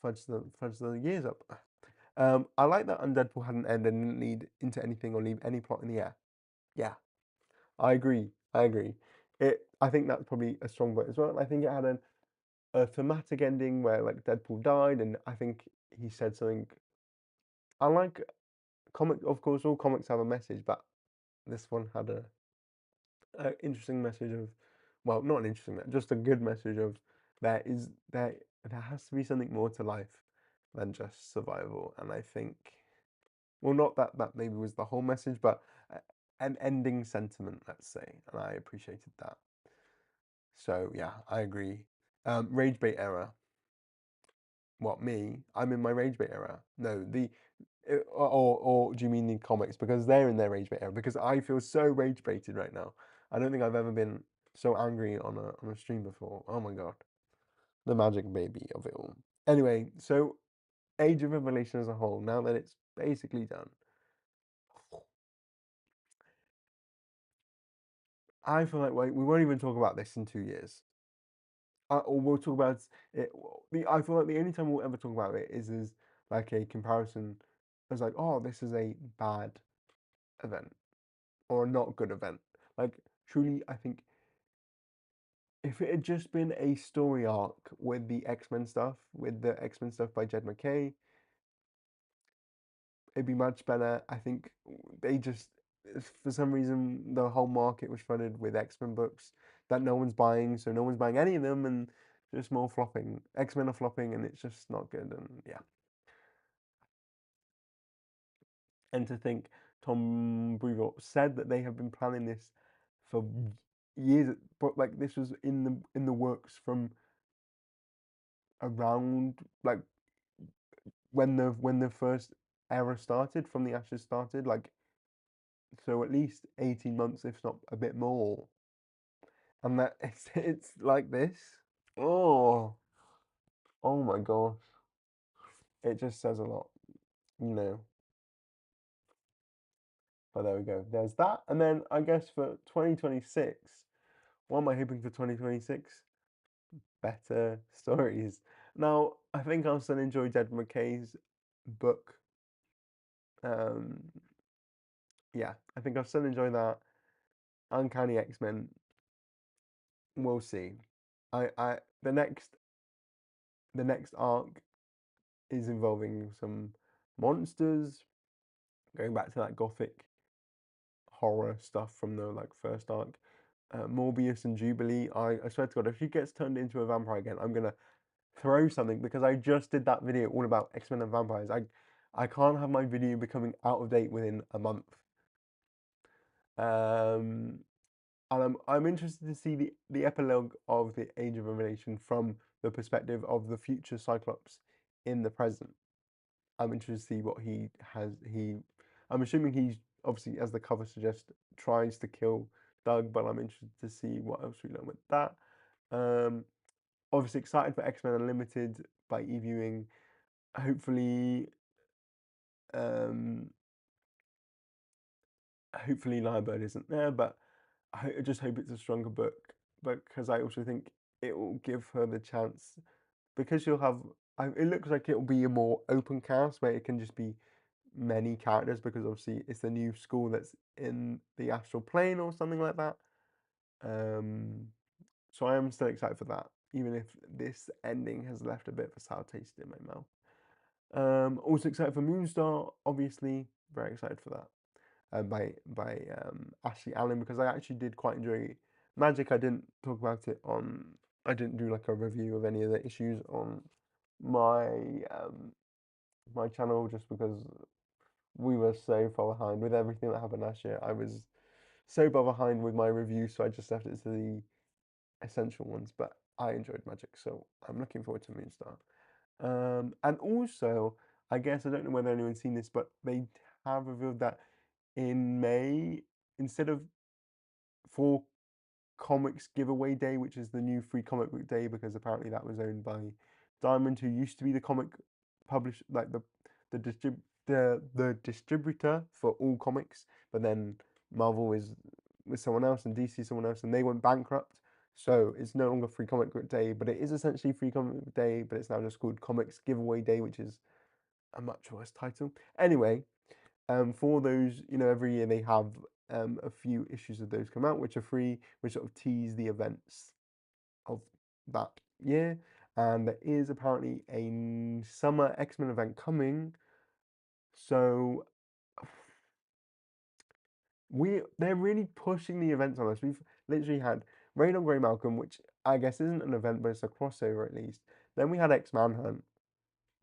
fudge the years up. I like that Undeadpool hadn't ended and didn't lead into anything or leave any plot in the air. Yeah, I agree. I agree. I think that's probably a strong point as well. I think it had a thematic ending where like Deadpool died, and I think he said something. I like comic, of course, all comics have a message, but this one had a interesting message of, well, not an interesting, just a good message of there has to be something more to life than just survival, and I think. Well, not that that maybe was the whole message, but an ending sentiment, let's say, and I appreciated that. So yeah, I agree. Rage bait era. What, me? I'm in my rage bait era. No, or do you mean the comics? Because they're in their rage bait era. Because I feel so rage baited right now. I don't think I've ever been so angry on a stream before. Oh my god, the magic baby of it all. Anyway, so Age of Revelation as a whole. Now that it's basically done, I feel like we won't even talk about this in 2 years. Or we'll talk about it. I feel like the only time we'll ever talk about it is like a comparison as like, oh, this is a bad event or a not good event. Like truly, I think if it had just been a story arc with the X-Men stuff, with the X-Men stuff by Jed McKay, it'd be much better. I think they just, for some reason, the whole market was flooded with X-Men books that no one's buying, so no one's buying any of them, and just more flopping. X-Men are flopping, and it's just not good. And yeah, and to think Tom Brevoort said that they have been planning this for years, but like this was in the works from around like when the first era started, from the Ashes started, like so at least 18 months, if not a bit more. and that it's like this. Oh, oh my gosh, it just says a lot, you know. But there we go. There's that, and then I guess for 2026, what am I hoping for 2026? Better stories. Now, I think I'll still enjoy Jed McKay's book. Um, yeah, I think I'll still enjoy that. Uncanny X-Men, we'll see. I the next arc is involving some monsters, going back to that gothic horror stuff from the like first arc. Morbius and Jubilee. I swear to God, if she gets turned into a vampire again, I'm gonna throw something because I just did that video all about X-Men and vampires. I can't have my video becoming out of date within a month. Um, and I'm interested to see the epilogue of the Age of Revelation from the perspective of the future Cyclops in the present. I'm interested to see what he has. I'm assuming he's obviously, as the cover suggests, tries to kill Doug, but I'm interested to see what else we learn with that. Um, Obviously excited for X-Men Unlimited by e-viewing. Hopefully, um, hopefully Lyrebird isn't there, but I just hope it's a stronger book because I also think it will give her the chance because she'll have. It looks like it'll be a more open cast where it can just be many characters because obviously it's the new school that's in the astral plane or something like that. Um, so I am still excited for that, even if this ending has left a bit of a sour taste in my mouth. Also excited for Moonstar, obviously, very excited for that. By Ashley Allen because I actually did quite enjoy Magic. I didn't talk about it on. I didn't do like a review of any of the issues on my my channel just because we were so far behind with everything that happened last year. I was so far behind with my review, so I just left it to the essential ones. But I enjoyed Magic, so I'm looking forward to Moonstar. And also, I guess I don't know whether anyone's seen this, but they have revealed that in May, instead of for Comics Giveaway Day, which is the new free comic book day, because apparently that was owned by Diamond, who used to be the comic publisher, like the distributor for all comics, but then Marvel is with someone else and DC someone else, and they went bankrupt. So it's no longer free comic book day, but it is essentially free comic book day, but it's now just called Comics Giveaway Day, which is a much worse title. Anyway, for those, every year they have a few issues of those come out, which are free, which sort of tease the events of that year. And there is apparently a summer X-Men event coming. So they're really pushing the events on us. We've literally had Rain on Grey Malcolm, which I guess isn't an event, but it's a crossover at least. Then we had X-Manhunt.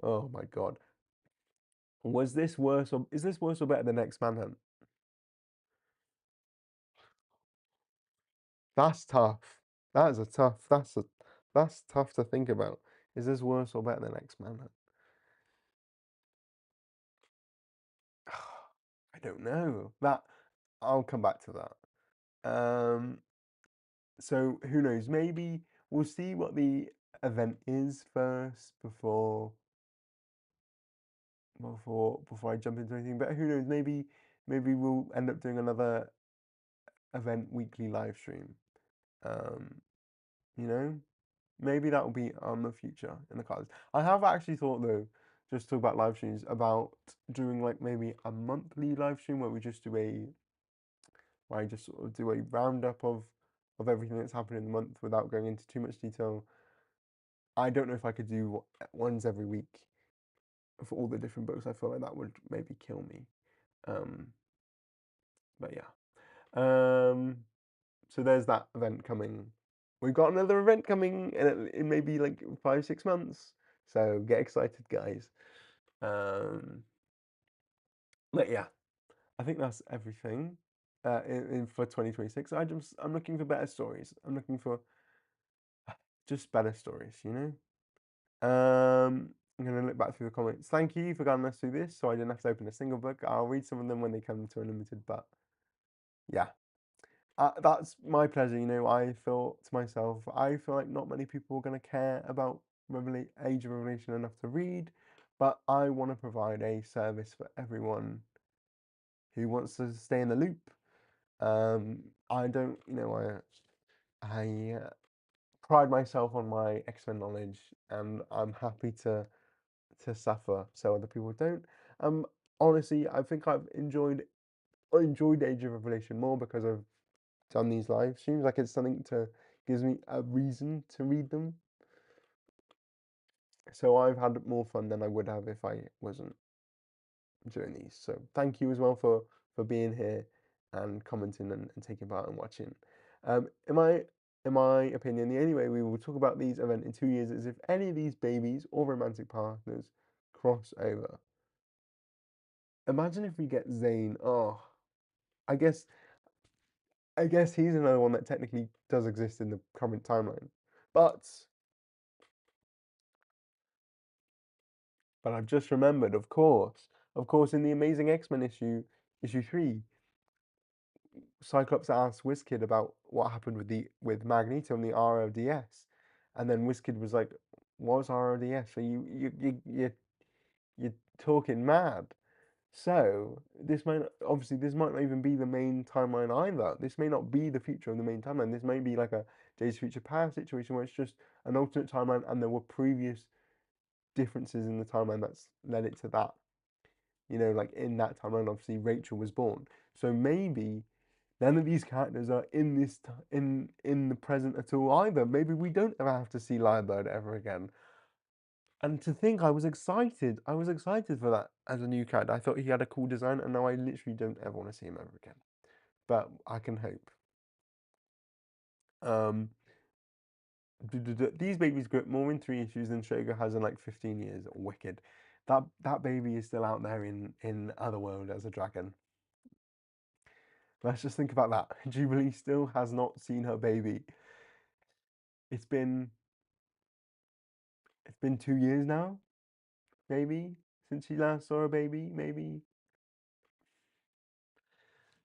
Oh my God. Was this worse or is this worse or better than X-Manhunt? That's tough. That is a tough. That's tough to think about. Is this worse or better than X-Men? I don't know. That I'll come back to that. So who knows? Maybe we'll see what the event is first before I jump into anything. But who knows? Maybe we'll end up doing another event weekly live stream. Um, you know, maybe that will be on the future in the cards. I have actually thought though, just to talk about live streams, about doing like maybe a monthly live stream where we just do where I just sort of do a roundup of everything that's happened in the month without going into too much detail. I don't know if I could do ones every week for all the different books. I feel like that would maybe kill me. Um, but yeah. So there's that event coming. We've got another event coming in maybe like 5-6 months. So get excited, guys. But yeah, I think that's everything for 2026. I'm looking for better stories. I'm looking for just better stories, I'm gonna look back through the comments. Thank you for guiding us through this, so I didn't have to open a single book. I'll read some of them when they come to Unlimited, but yeah. That's my pleasure. I thought to myself, I feel like not many people are going to care about Age of Revelation enough to read, but I want to provide a service for everyone who wants to stay in the loop. I don't, I pride myself on my X-Men knowledge, and I'm happy to suffer so other people don't. Honestly, I think I enjoyed Age of Revelation more because I've done these live streams. Like it's something to gives me a reason to read them. So I've had more fun than I would have if I wasn't doing these. So thank you as well for being here and commenting and taking part and watching. In my opinion, the only way we will talk about these events in 2 years is if any of these babies or romantic partners cross over. Imagine if we get Zayn. Oh, I guess I guess he's another one that technically does exist in the current timeline. But I've just remembered, of course, in the Amazing X-Men issue 3, Cyclops asked WizKid about what happened with Magneto and the RODS, and then WizKid was like, "What's RODS? So you're talking mad." So this might not even be the main timeline either. This may not be the future of the main timeline. This may be like a Days of Future Past situation where it's just an alternate timeline and there were previous differences in the timeline that's led it to that. Like in that timeline, obviously Rachel was born. So maybe none of these characters are in the present at all either. Maybe we don't ever have to see Lyrebird ever again. And to think, I was excited. I was excited for that as a new character. I thought he had a cool design, and now I literally don't ever want to see him ever again. But I can hope. Um, these babies grew up more in 3 issues than Shogo has in like 15 years. Wicked. That baby is still out there in Otherworld as a dragon. Let's just think about that. Jubilee still has not seen her baby. It's been 2 years now, maybe, since she last saw a baby. Maybe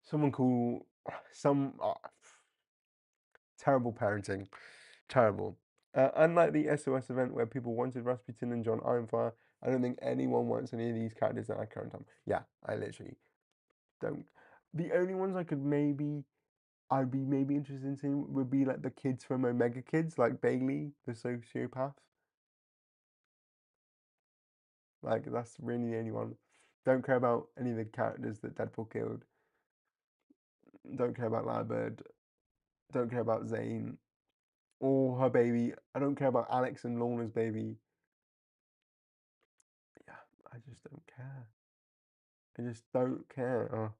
someone call some terrible parenting, terrible. Unlike the SOS event where people wanted Rasputin and John Ironfire, I don't think anyone wants any of these characters at our current time. Yeah, I literally don't. The only ones I'd be maybe interested in seeing would be like the kids from Omega Kids, like Bailey, the sociopath. Like that's really the only one. Don't care about any of the characters that Deadpool killed. Don't care about Lyrebird. Don't care about Zane or her baby. I don't care about Alex and Lorna's baby. Yeah, I just don't care. I just don't care.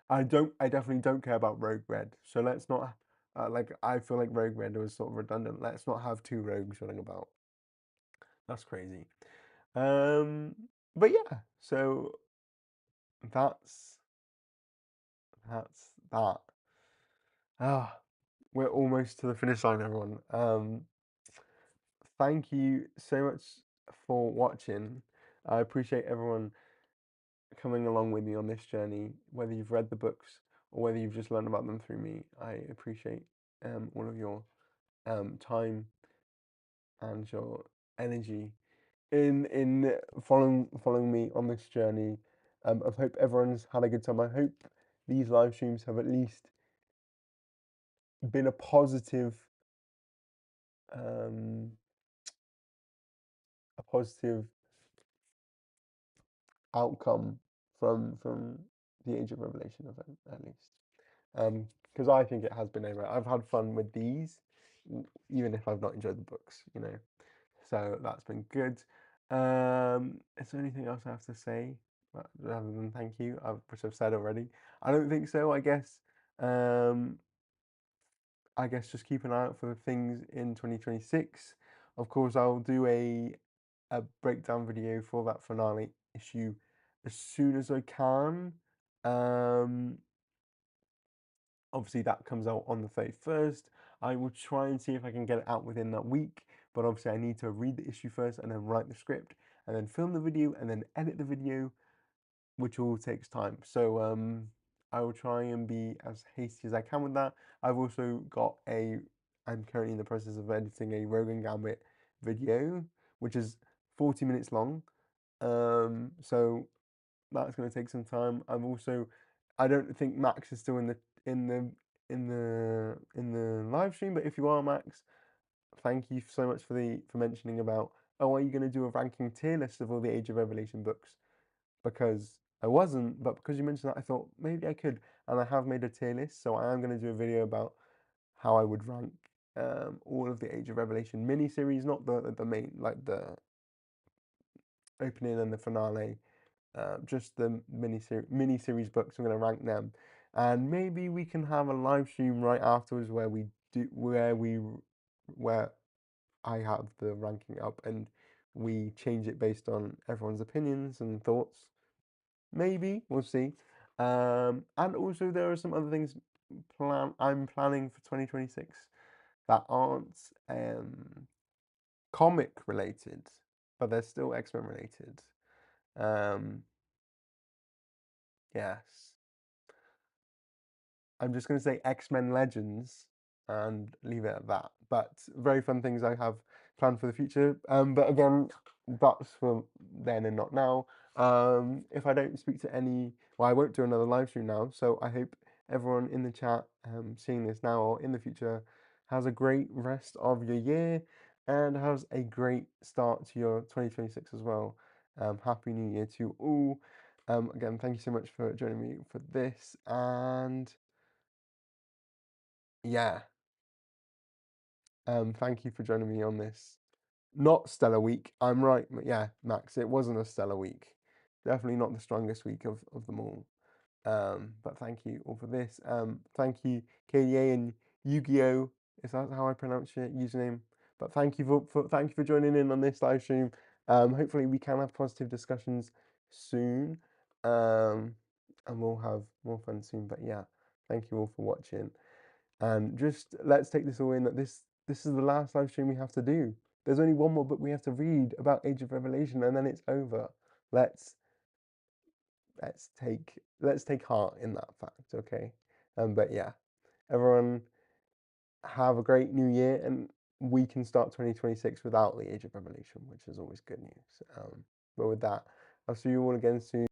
I definitely don't care about Rogue Red. So let's not. I feel like Rogue Red was sort of redundant. Let's not have two rogues running about. That's crazy. Um, but yeah. So that's that. Ah, we're almost to the finish line, everyone. Thank you so much for watching. I appreciate everyone coming along with me on this journey, whether you've read the books or whether you've just learned about them through me. I appreciate all of your time and your energy in following me on this journey. I hope everyone's had a good time. I hope these live streams have at least been um, a positive outcome from the Age of Revelation event, at least. Because I think it has been over. I've had fun with these, even if I've not enjoyed the books. So that's been good. Is there anything else I have to say other than thank you? Which I've said already. I don't think so. I guess just keep an eye out for the things in 2026. Of course, I'll do a breakdown video for that finale issue as soon as I can. Obviously that comes out on the 31st. I will try and see if I can get it out within that week, but obviously I need to read the issue first and then write the script and then film the video and then edit the video, which all takes time. So I will try and be as hasty as I can with that. I've also got I'm currently in the process of editing a Rogan Gambit video, which is 40 minutes long. So that's going to take some time. I don't think Max is still in the in the live stream, but if you are, Max, thank you so much for mentioning about, oh, are you going to do a ranking tier list of all the Age of Revelation books? Because I wasn't, but because you mentioned that, I thought maybe I could, and I have made a tier list, so I am going to do a video about how I would rank all of the Age of Revelation mini-series, not the main, like the opening and the finale, just the mini-series books. I'm going to rank them, and maybe we can have a live stream right afterwards where I have the ranking up and we change it based on everyone's opinions and thoughts. Maybe we'll see. And also there are some other things I'm planning for 2026 that aren't comic related, but they're still X-Men related. Yes. I'm just going to say X-Men Legends and leave it at that. But very fun things I have planned for the future. But again, that's for then and not now. If I don't speak to any, well, I won't do another live stream now. So I hope everyone in the chat, seeing this now or in the future, has a great rest of your year and has a great start to your 2026 as well. Happy New Year to you all. Again, thank you so much for joining me for this, and yeah, thank you for joining me on this not stellar week. I'm right, yeah, Max, it wasn't a stellar week. Definitely not the strongest week of them all. But thank you all for this. Thank you, KDA and Yu-Gi-Oh! Is that how I pronounce your username? But thank you thank you for joining in on this live stream. Hopefully we can have positive discussions soon. And we'll have more fun soon. But yeah, thank you all for watching. And just let's take this all in that this is the last live stream we have to do. There's only one more book we have to read about Age of Revelation, and then it's over. Let's let's take heart in that fact, okay? But yeah, everyone have a great new year, and we can start 2026 without the Age of Revelation, which is always good news. But with that, I'll see you all again soon.